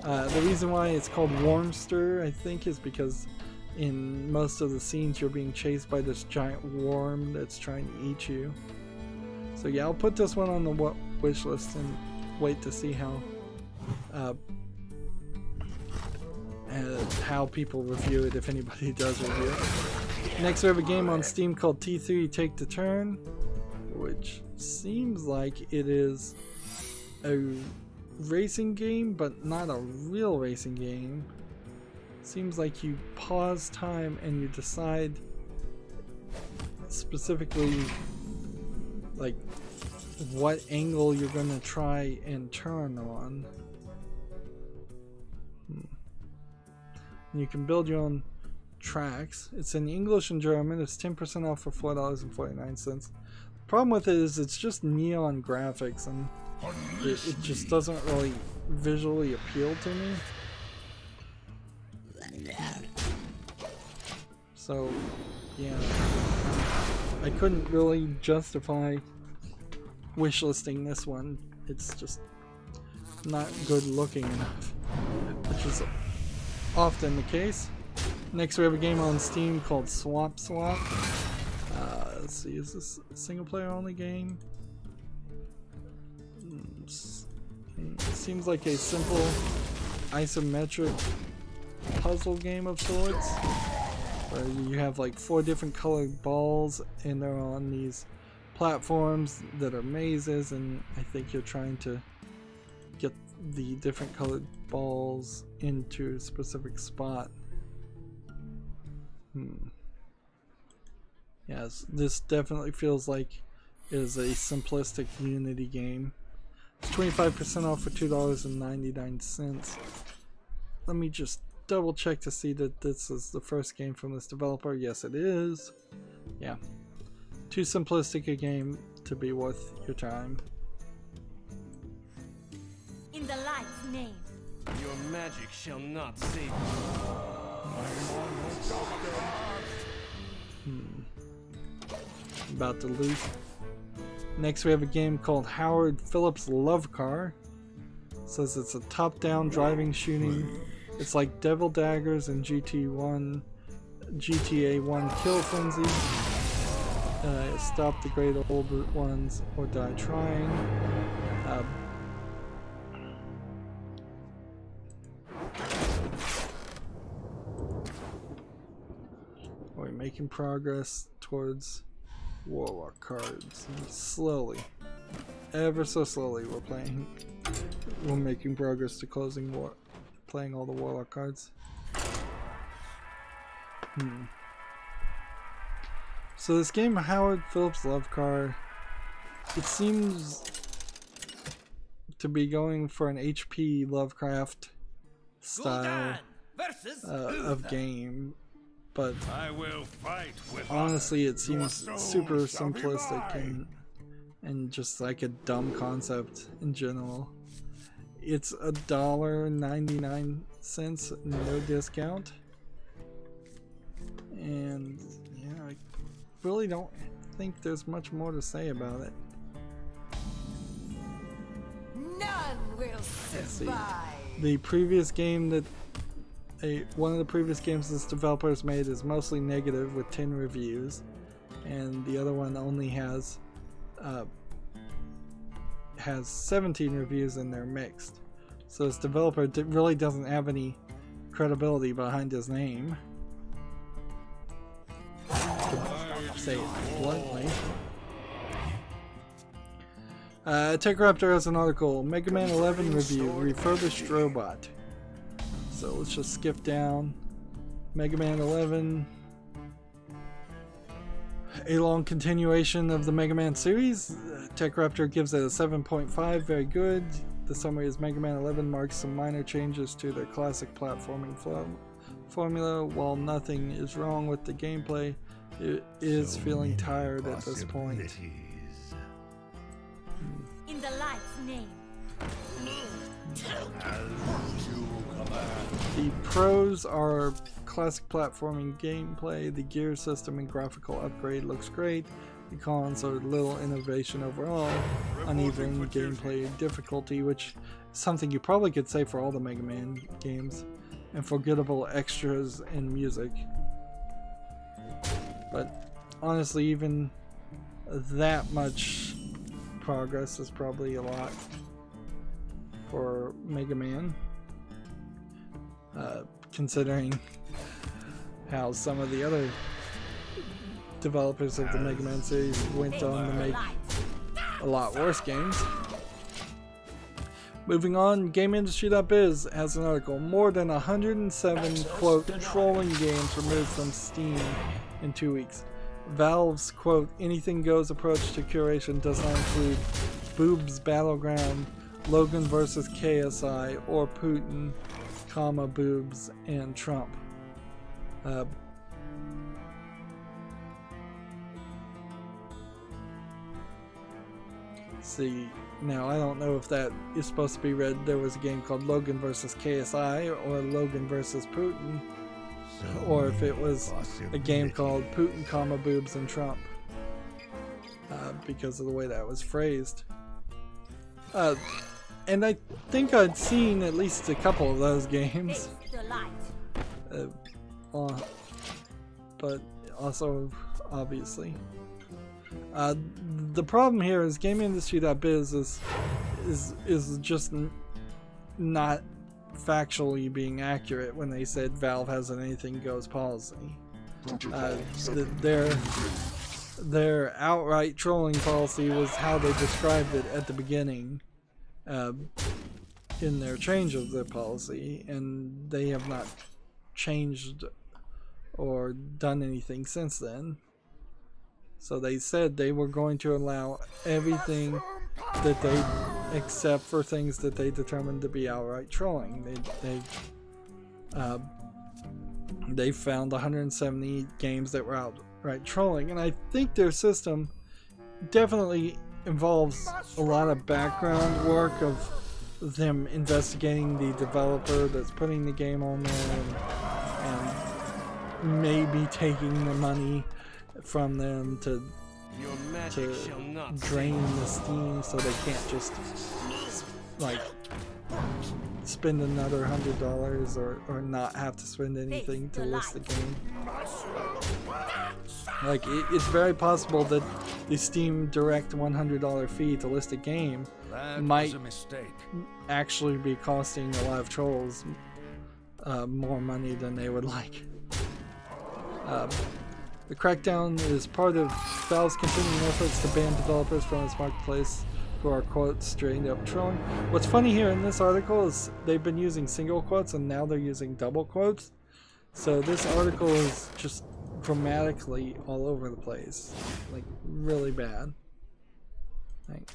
The reason why it's called Wormster, I think, is because in most of the scenes you're being chased by this giant worm that's trying to eat you. So yeah, I'll put this one on the wish list and wait to see how people review it, if anybody does review it. Next we have a game on Steam called T3 Take the Turn, which seems like it is a racing game, but not a real racing game. Seems like you pause time and you decide specifically like what angle you're gonna try and turn on. You can build your own tracks. It's in English and German. It's 10% off for $4.49. The problem with it is it's just neon graphics, and it just doesn't really visually appeal to me. So yeah, I couldn't really justify wishlisting this one. It's just not good looking enough, which is often the case. Next we have a game on Steam called Swap Swap. Let's see, is this a single player only game? Seems like a simple isometric puzzle game of sorts, where you have like 4 different colored balls and they're on these platforms that are mazes, and I think you're trying to get the different colored balls into a specific spot. Yes, this definitely feels like it is a simplistic Unity game. It's 25% off for $2.99. Let me just double check to see that this is the first game from this developer. Yes, it is. Yeah. Too simplistic a game to be worth your time. In the light's name. Your magic shall not save you. About to loot. Next we have a game called Howard Phillips Love Car. It says it's a top-down driving shooting. It's like Devil Daggers and GTA 1 Kill Frenzy. Stop the great old ones or die trying. We're making progress towards Warlock cards. Slowly. Ever so slowly we're making progress to playing all the Warlock cards. So this game, Howard Phillips Love Car, it seems to be going for an HP Lovecraft style of game, but I will fight with honestly it seems super simplistic and just like a dumb concept in general. It's $1.99, no discount, and yeah, I really don't think there's much more to say about it. None will survive. The previous game that one of the previous games this developer has made is mostly negative with 10 reviews, and the other one only has 17 reviews and they're mixed. So this developer really doesn't have any credibility behind his name, to say it bluntly. TechRaptor has an article, Mega Man 11 review, refurbished robot. So let's just skip down. Mega Man 11, a long continuation of the Mega Man series. TechRaptor gives it a 7.5, very good. The summary is Mega Man 11 marks some minor changes to their classic platforming formula. While nothing is wrong with the gameplay, it is feeling tired at this point. In the light's name. The pros are classic platforming gameplay. The gear system and graphical upgrade looks great. The cons are little innovation overall, uneven gameplay difficulty, which is something you probably could say for all the Mega Man games, and forgettable extras and music. But honestly, even that much progress is probably a lot for Mega Man, considering how some of the other developers of the Mega Man series went on to make a lot worse games. Moving on, GameIndustry.biz has an article. More than 107 quote trolling games removed from Steam in 2 weeks. Valve's quote anything goes approach to curation does not include Boobs Battleground, Logan vs KSI, or Putin, comma Boobs and Trump. See, now I don't know if that is supposed to be read. There was a game called Logan vs KSI or Logan vs Putin, or if it was a game called Putin, comma Boobs and Trump, because of the way that was phrased. And I think I'd seen at least a couple of those games, but also obviously. The problem here is GameIndustry.biz is just not factually being accurate when they said Valve has an anything goes policy. Their outright trolling policy was how they described it at the beginning in their change of their policy, and they have not changed or done anything since then. So they said they were going to allow everything that they, except for things that they determined to be outright trolling. They found 170 games that were outright trolling, and I think their system definitely involves a lot of background work of them investigating the developer that's putting the game on there, and maybe taking the money from them to drain the Steam so they can't just like spend another $100 or not have to spend anything to list the game. Like it's very possible that the Steam Direct $100 fee to list a game might actually be costing a lot of trolls more money than they would like. The crackdown is part of Valve's continuing efforts to ban developers from its marketplace who are, quote, straight up trolling. What's funny here in this article is they've been using single quotes and now they're using double quotes. So this article is just grammatically all over the place. Like, really bad. Like,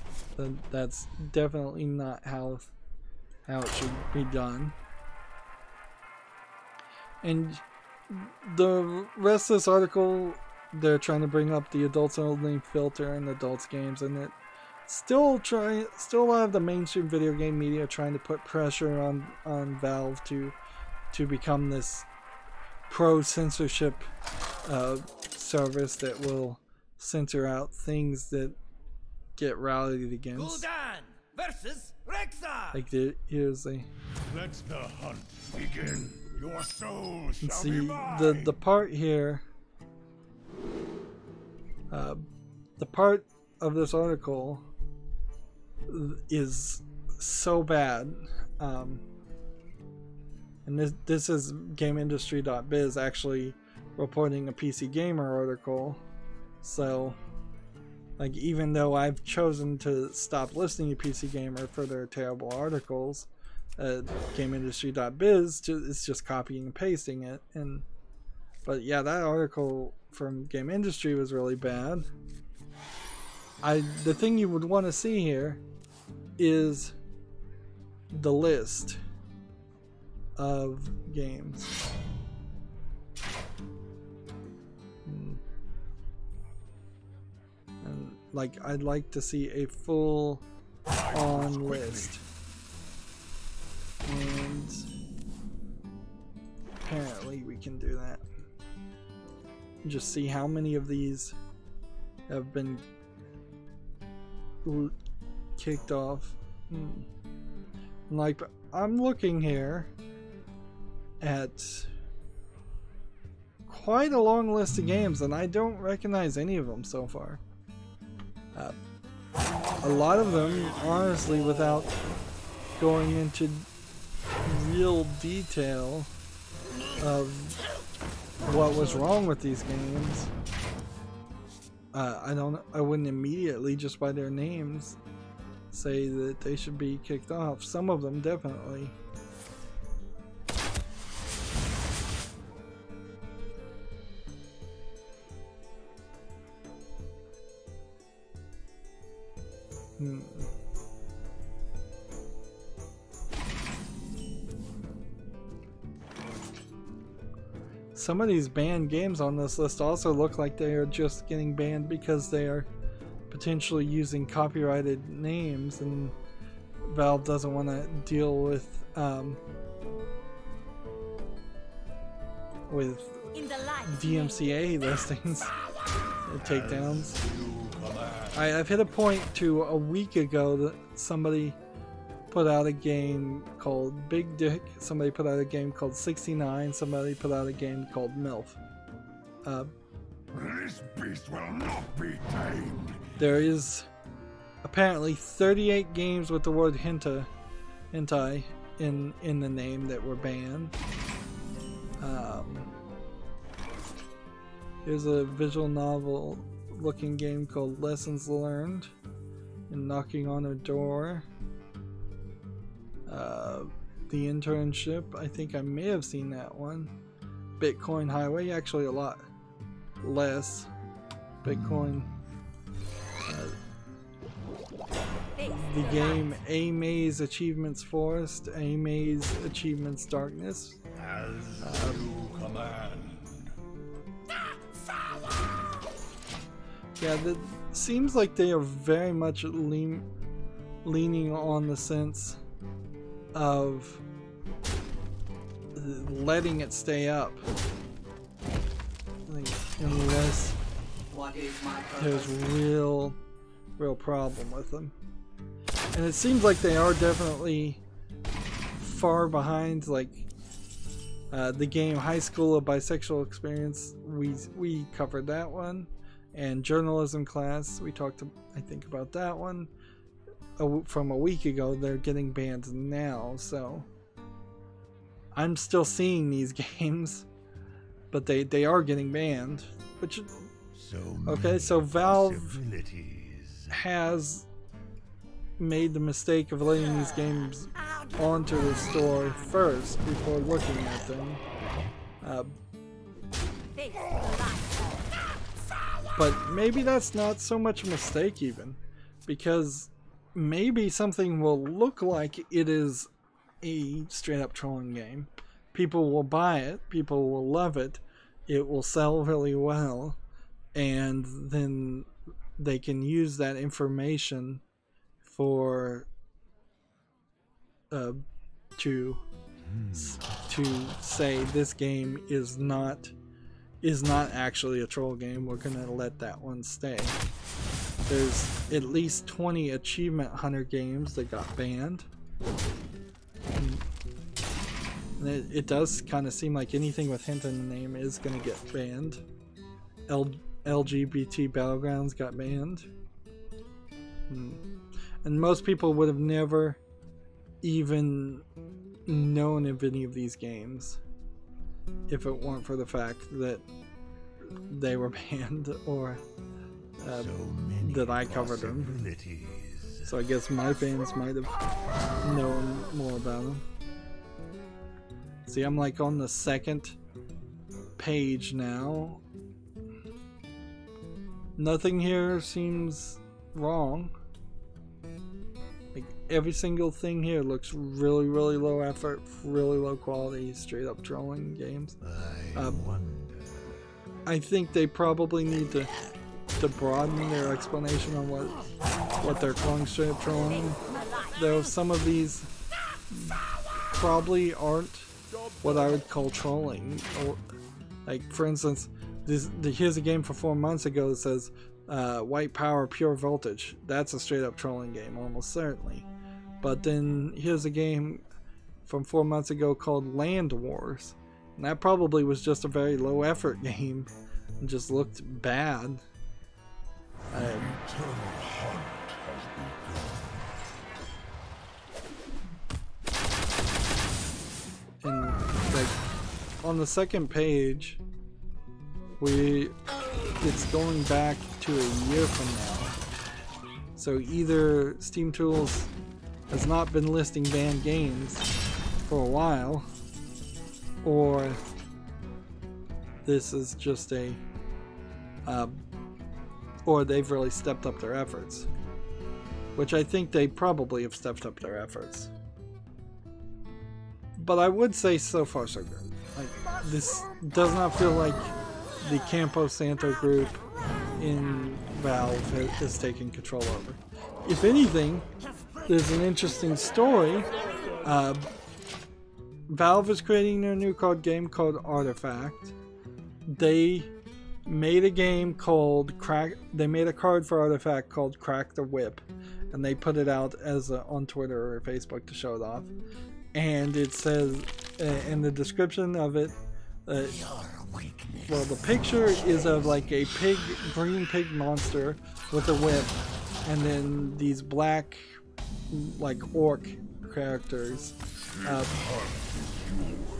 that's definitely not how it should be done. And the rest of this article, they're trying to bring up the adults only filter in adults games, and it still a lot of the mainstream video game media trying to put pressure on Valve to become this pro censorship service that will censor out things that get rallied against. Gul'dan versus Rexxar. Like here's the. Let the hunt begin. Your soul shall See be mine. the part here, the part of this article is so bad, and this is GameIndustry.biz actually reporting a PC Gamer article. So, like, even though I've chosen to stop listening to PC Gamer for their terrible articles, GameIndustry.biz is just copying and pasting it. But yeah, that article from Game Industry was really bad. The thing you would want to see here is the list of games. And like, I'd like to see a full on list. And apparently we can do that. Just see how many of these have been kicked off. Like, I'm looking here at quite a long list of games, and I don't recognize any of them so far. A lot of them, honestly, without going into real detail of what was wrong with these games, I wouldn't immediately, just by their names, say that they should be kicked off. Some of them definitely. Some of these banned games on this list also look like they are just getting banned because they are potentially using copyrighted names, and Valve doesn't want to deal with DMCA listings and takedowns. I've hit a point to a week ago that somebody put out a game called Big Dick, somebody put out a game called 69, somebody put out a game called MILF. This beast will not be tamed. There is apparently 38 games with the word hentai in the name that were banned. There's a visual novel looking game called Lessons Learned and Knocking on a Door. The Internship, I think I may have seen that one. Bitcoin Highway, actually a lot less. Bitcoin. The game A Maze Achievements Forest, A Maze Achievements Darkness. As you command. Yeah, that seems like they are very much leaning on the sense of letting it stay up. Like, unless there's real problem with them. And it seems like they are definitely far behind, like the game High School: A Bisexual Experience. We covered that one. And Journalism Class, we talked, I think, about that one from a week ago. They're getting banned now, so I'm still seeing these games, but they are getting banned. Which, okay, so Valve has made the mistake of letting these games onto the store first before looking at them. But maybe that's not so much a mistake even, because maybe something will look like it is a straight up trolling game. People will buy it, people will love it, it will sell really well, and then they can use that information for to say this game is not actually a troll game. We're gonna let that one stay. There's at least 20 achievement hunter games that got banned. And it does kind of seem like anything with hint in the name is gonna get banned. LGBT Battlegrounds got banned. And most people would have never even known of any of these games if it weren't for the fact that they were banned or that I covered them. So I guess my fans might have known more about them. See, I'm like on the second page now. Nothing here seems wrong. Like every single thing here looks really, really low effort, really low quality, straight up trolling games. I think they probably need to broaden their explanation on what they're calling straight up trolling. Though some of these probably aren't what I would call trolling. Or, like, for instance, here's a game from 4 months ago that says White Power Pure Voltage. That's a straight up trolling game, almost certainly. But then here's a game from 4 months ago called Land Wars. And that probably was just a very low effort game and just looked bad. And like on the second page, it's going back to a year from now. So either Steam Tools has not been listing banned games for a while, or this is just a or they've really stepped up their efforts, which I think they probably have stepped up their efforts. But I would say so far so good. Like, this does not feel like the Campo Santo group in Valve has taken control over. If anything, there's an interesting story. Valve is creating their new card game called Artifact. They made a game called They made a card for Artifact called Crack the Whip, and they put it out as on Twitter or Facebook to show it off. And it says in the description of it, well, the picture is of like a green pig monster with a whip, and then these black, like orc characters,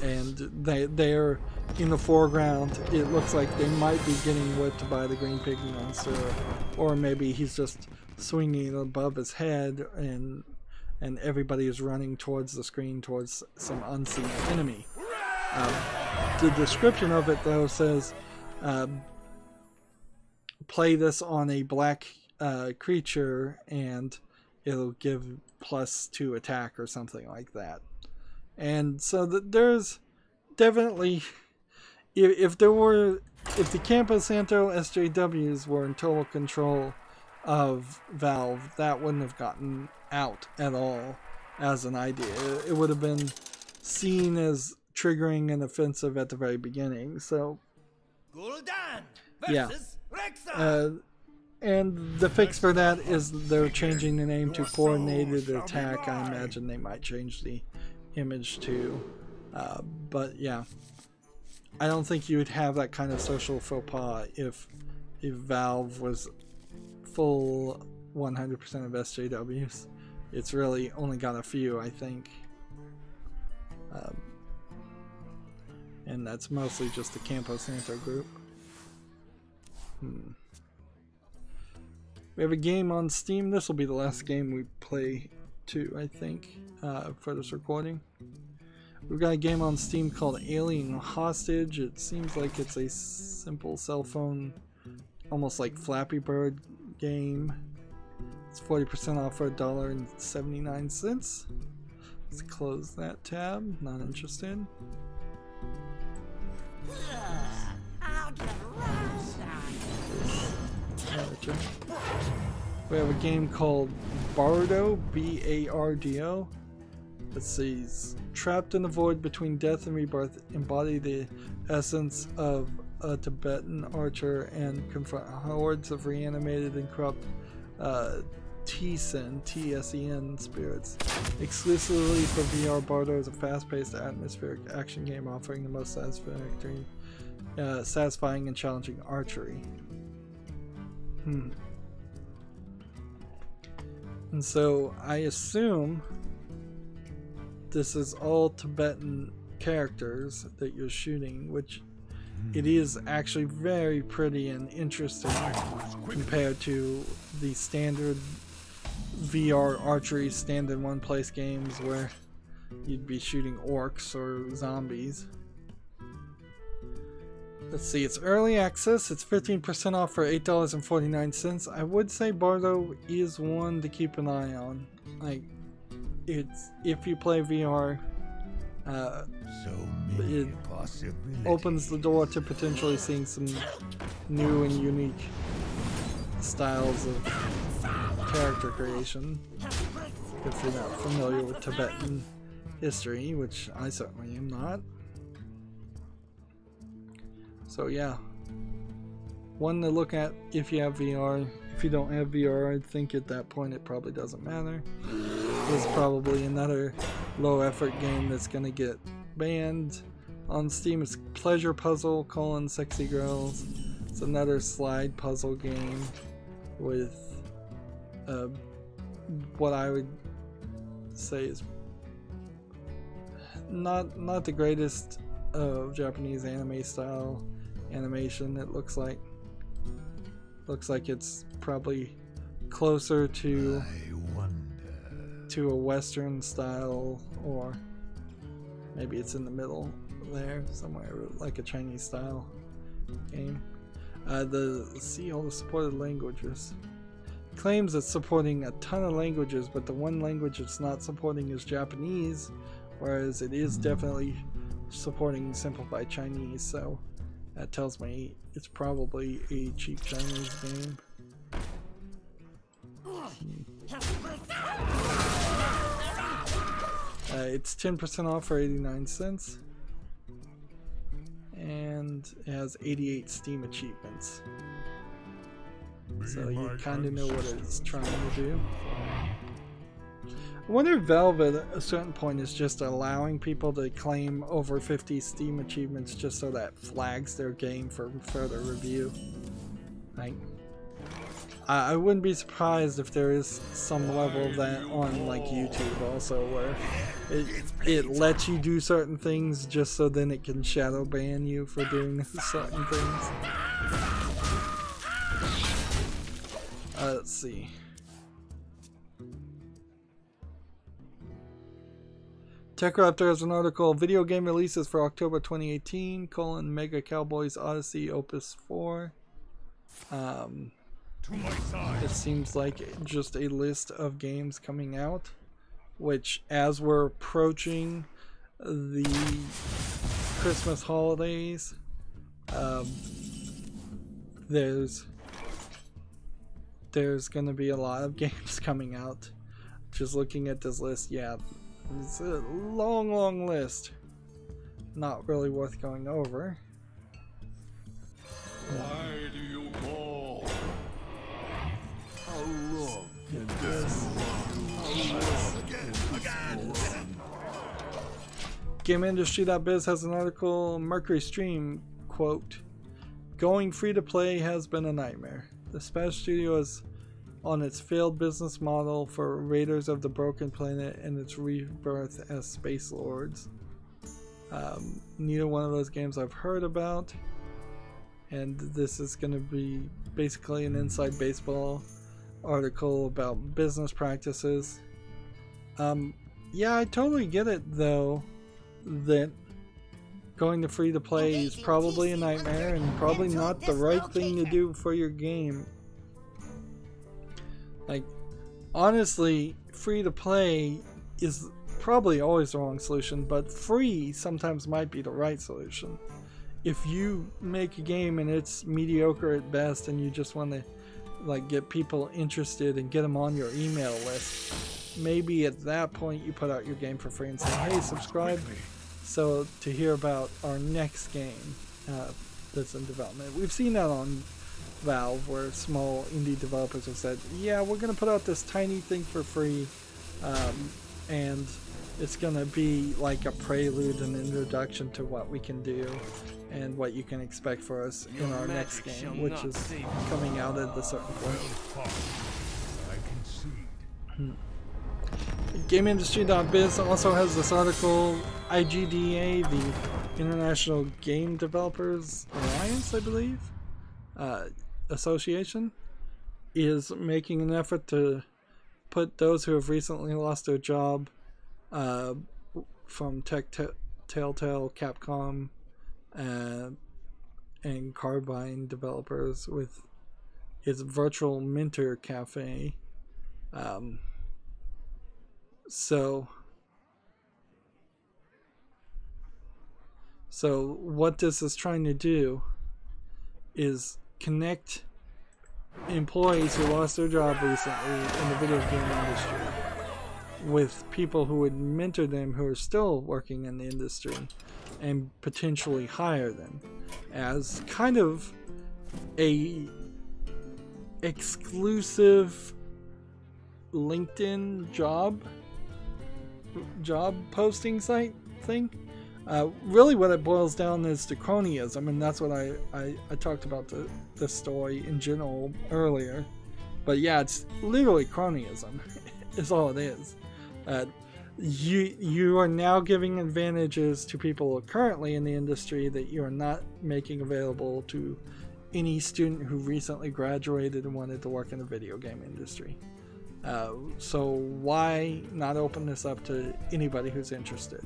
and they're in the foreground. It looks like they might be getting whipped by the green pig monster, or maybe he's just swinging above his head, and everybody is running towards the screen towards some unseen enemy. The description of it though says play this on a black creature and it'll give +2 attack or something like that. And so there's definitely, if the Campo Santo SJWs were in total control of Valve, that wouldn't have gotten out at all as an idea. It would have been seen as triggering and offensive at the very beginning. So yeah, and the fix for that is they're changing the name to Coordinated Attack. I imagine they might change the image too, but yeah, I don't think you would have that kind of social faux pas if Valve was full 100% of SJWs. It's really only got a few, I think, and that's mostly just the Campo Santo group. We have a game on Steam. This will be the last game we play too, I think, for this recording. We've got a game on Steam called Alien Hostage. It seems like it's a simple cell phone, almost like Flappy Bird game. It's 40% off for $1.79. Let's close that tab. Not interested. We have a game called Bardo, B-A-R-D-O. It says, trapped in the void between death and rebirth, embody the essence of a Tibetan archer and confront hordes of reanimated and corrupt TSEN spirits. Exclusively for VR, Bardo is a fast-paced, atmospheric action game offering the most satisfying and challenging archery. And so I assume this is all Tibetan characters that you're shooting, which it is actually very pretty and interesting compared to the standard VR archery stand in one place games where you'd be shooting orcs or zombies. Let's see, it's early access. It's 15% off for $8.49. I would say Bardo is one to keep an eye on. Like, it's, if you play VR, it opens the door to potentially seeing some new and unique styles of character creation if you're not familiar with Tibetan history, which I certainly am not. So yeah, one to look at if you have VR. If you don't have VR, I think at that point it probably doesn't matter. This is probably another low effort game that's gonna get banned. On Steam, it's Pleasure Puzzle: Sexy Girls. It's another slide puzzle game with what I would say is not the greatest of Japanese anime style animation. It looks like it's probably closer to a Western style, or maybe it's in the middle there somewhere, like a Chinese style game. See all the supported languages. Claims it's supporting a ton of languages, but the one language it's not supporting is Japanese, whereas it is definitely supporting simplified Chinese, so that tells me it's probably a cheap Chinese game. It's 10% off for 89 cents. And it has 88 Steam achievements. So you kind of know what it's trying to do. I wonder if Valve at a certain point is just allowing people to claim over 50 Steam achievements just so that flags their game for further review. Like, I wouldn't be surprised if there is some level of that on like YouTube also, where it lets you do certain things just so then it can shadow ban you for doing certain things. Let's see. TechRaptor has an article: video game releases for October 2018, Mega Cowboys Odyssey Opus 4. It seems like just a list of games coming out, which, as we're approaching the Christmas holidays, there's gonna be a lot of games coming out. Just looking at this list, yeah, it's a long list. Not really worth going over. Why do you call? GameIndustry.biz has an article: Mercury Stream, quote, "Going free to play has been a nightmare. The Spanish studio is on its failed business model for Raiders of the Broken Planet and its rebirth as Space Lords. Neither one of those games I've heard about, and this is going to be basically an Inside Baseball article about business practices. Yeah, I totally get it though, that going to free to play is probably a nightmare and probably not the right thing to do for your game. Like, honestly, free to play is probably always the wrong solution, but free sometimes might be the right solution. If you make a game and it's mediocre at best and you just want to like get people interested and get them on your email list, maybe at that point you put out your game for free and say, hey, subscribe so to hear about our next game that's in development. We've seen that on Valve, where small indie developers have said, yeah, we're going to put out this tiny thing for free, and it's going to be like a prelude and introduction to what we can do and what you can expect for us in our next game, which is coming out at a certain point. GameIndustry.biz also has this article: IGDA, the International Game Developers Alliance, I believe, association, is making an effort to put those who have recently lost their job from Telltale, Capcom, and Carbine developers with its virtual Minter Cafe. So what this is trying to do is connect employees who lost their job recently in the video game industry with people who would mentor them who are still working in the industry and potentially hire them as kind of a exclusive LinkedIn job posting site thing. Really what it boils down is to cronyism, and that's what I talked about the story in general earlier. But yeah, it's literally cronyism is all it is. You are now giving advantages to people currently in the industry that you are not making available to any student who recently graduated and wanted to work in the video game industry. So why not open this up to anybody who's interested?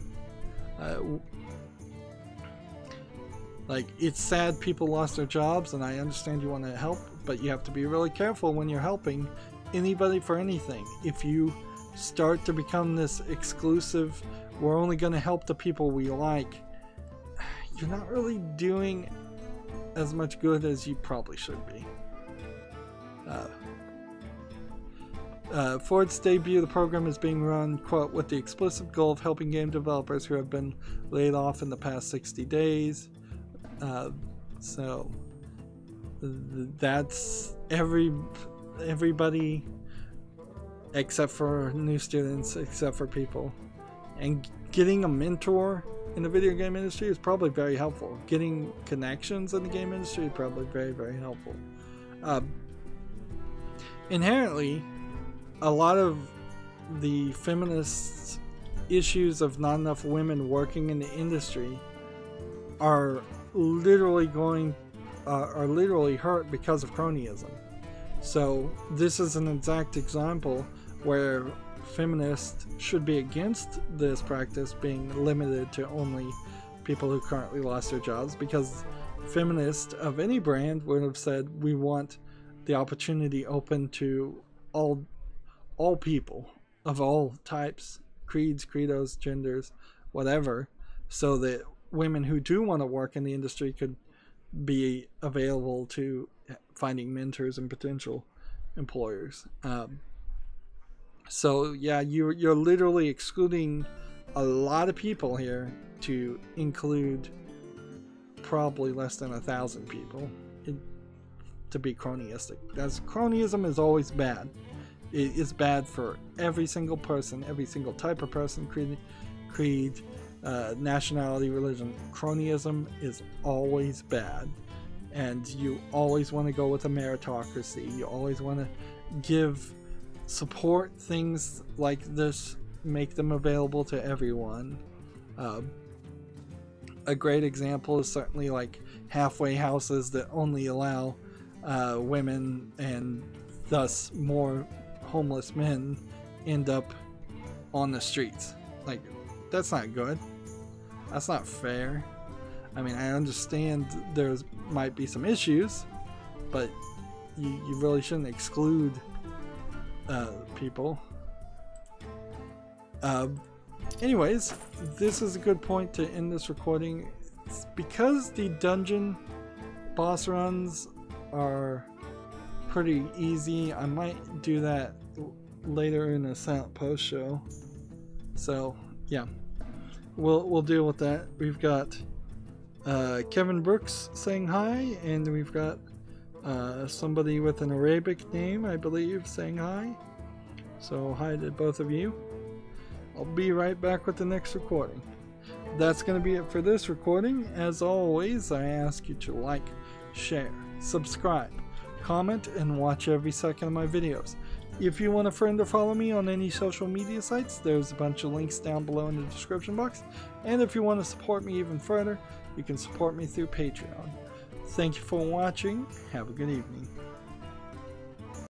Like, it's sad people lost their jobs, and I understand you want to help, but you have to be really careful when you're helping anybody for anything. If you start to become this exclusive, we're only going to help the people we like, you're not really doing as much good as you probably should be. For its debut, the program is being run, quote, with the explicit goal of helping game developers who have been laid off in the past 60 days. So that's everybody except for new students, except for people. And getting a mentor in the video game industry is probably very helpful. Getting connections in the game industry is probably very, very helpful. Inherently, a lot of the feminist issues of not enough women working in the industry are literally hurt because of cronyism. So this is an exact example where feminists should be against this practice being limited to only people who currently lost their jobs, because feminists of any brand would have said we want the opportunity open to all people of all types, creeds, credos, genders, whatever, so that women who do want to work in the industry could be available to finding mentors and potential employers. So yeah, you're literally excluding a lot of people here to include probably less than 1,000 people to be cronyistic. Cronyism is always bad. It is bad for every single person, every single type of person, creed, nationality, religion. Cronyism is always bad, and you always want to go with a meritocracy. You always want to support things like this, make them available to everyone. A great example is certainly like halfway houses that only allow women, and thus more homeless men end up on the streets. Like, that's not good. That's not fair. I mean, I understand there's might be some issues, but you really shouldn't exclude people. Anyways, this is a good point to end this recording. It's because the dungeon boss runs are pretty easy. I might do that later in a silent post show. So yeah, we'll deal with that. We've got Kevin Brooks saying hi, and we've got somebody with an Arabic name, I believe, saying hi. So hi to both of you. I'll be right back with the next recording. That's going to be it for this recording. As always, I ask you to like, share, subscribe, comment, and watch every second of my videos. If you want a friend or follow me on any social media sites, there's a bunch of links down below in the description box. And if you want to support me even further, you can support me through Patreon. Thank you for watching. Have a good evening.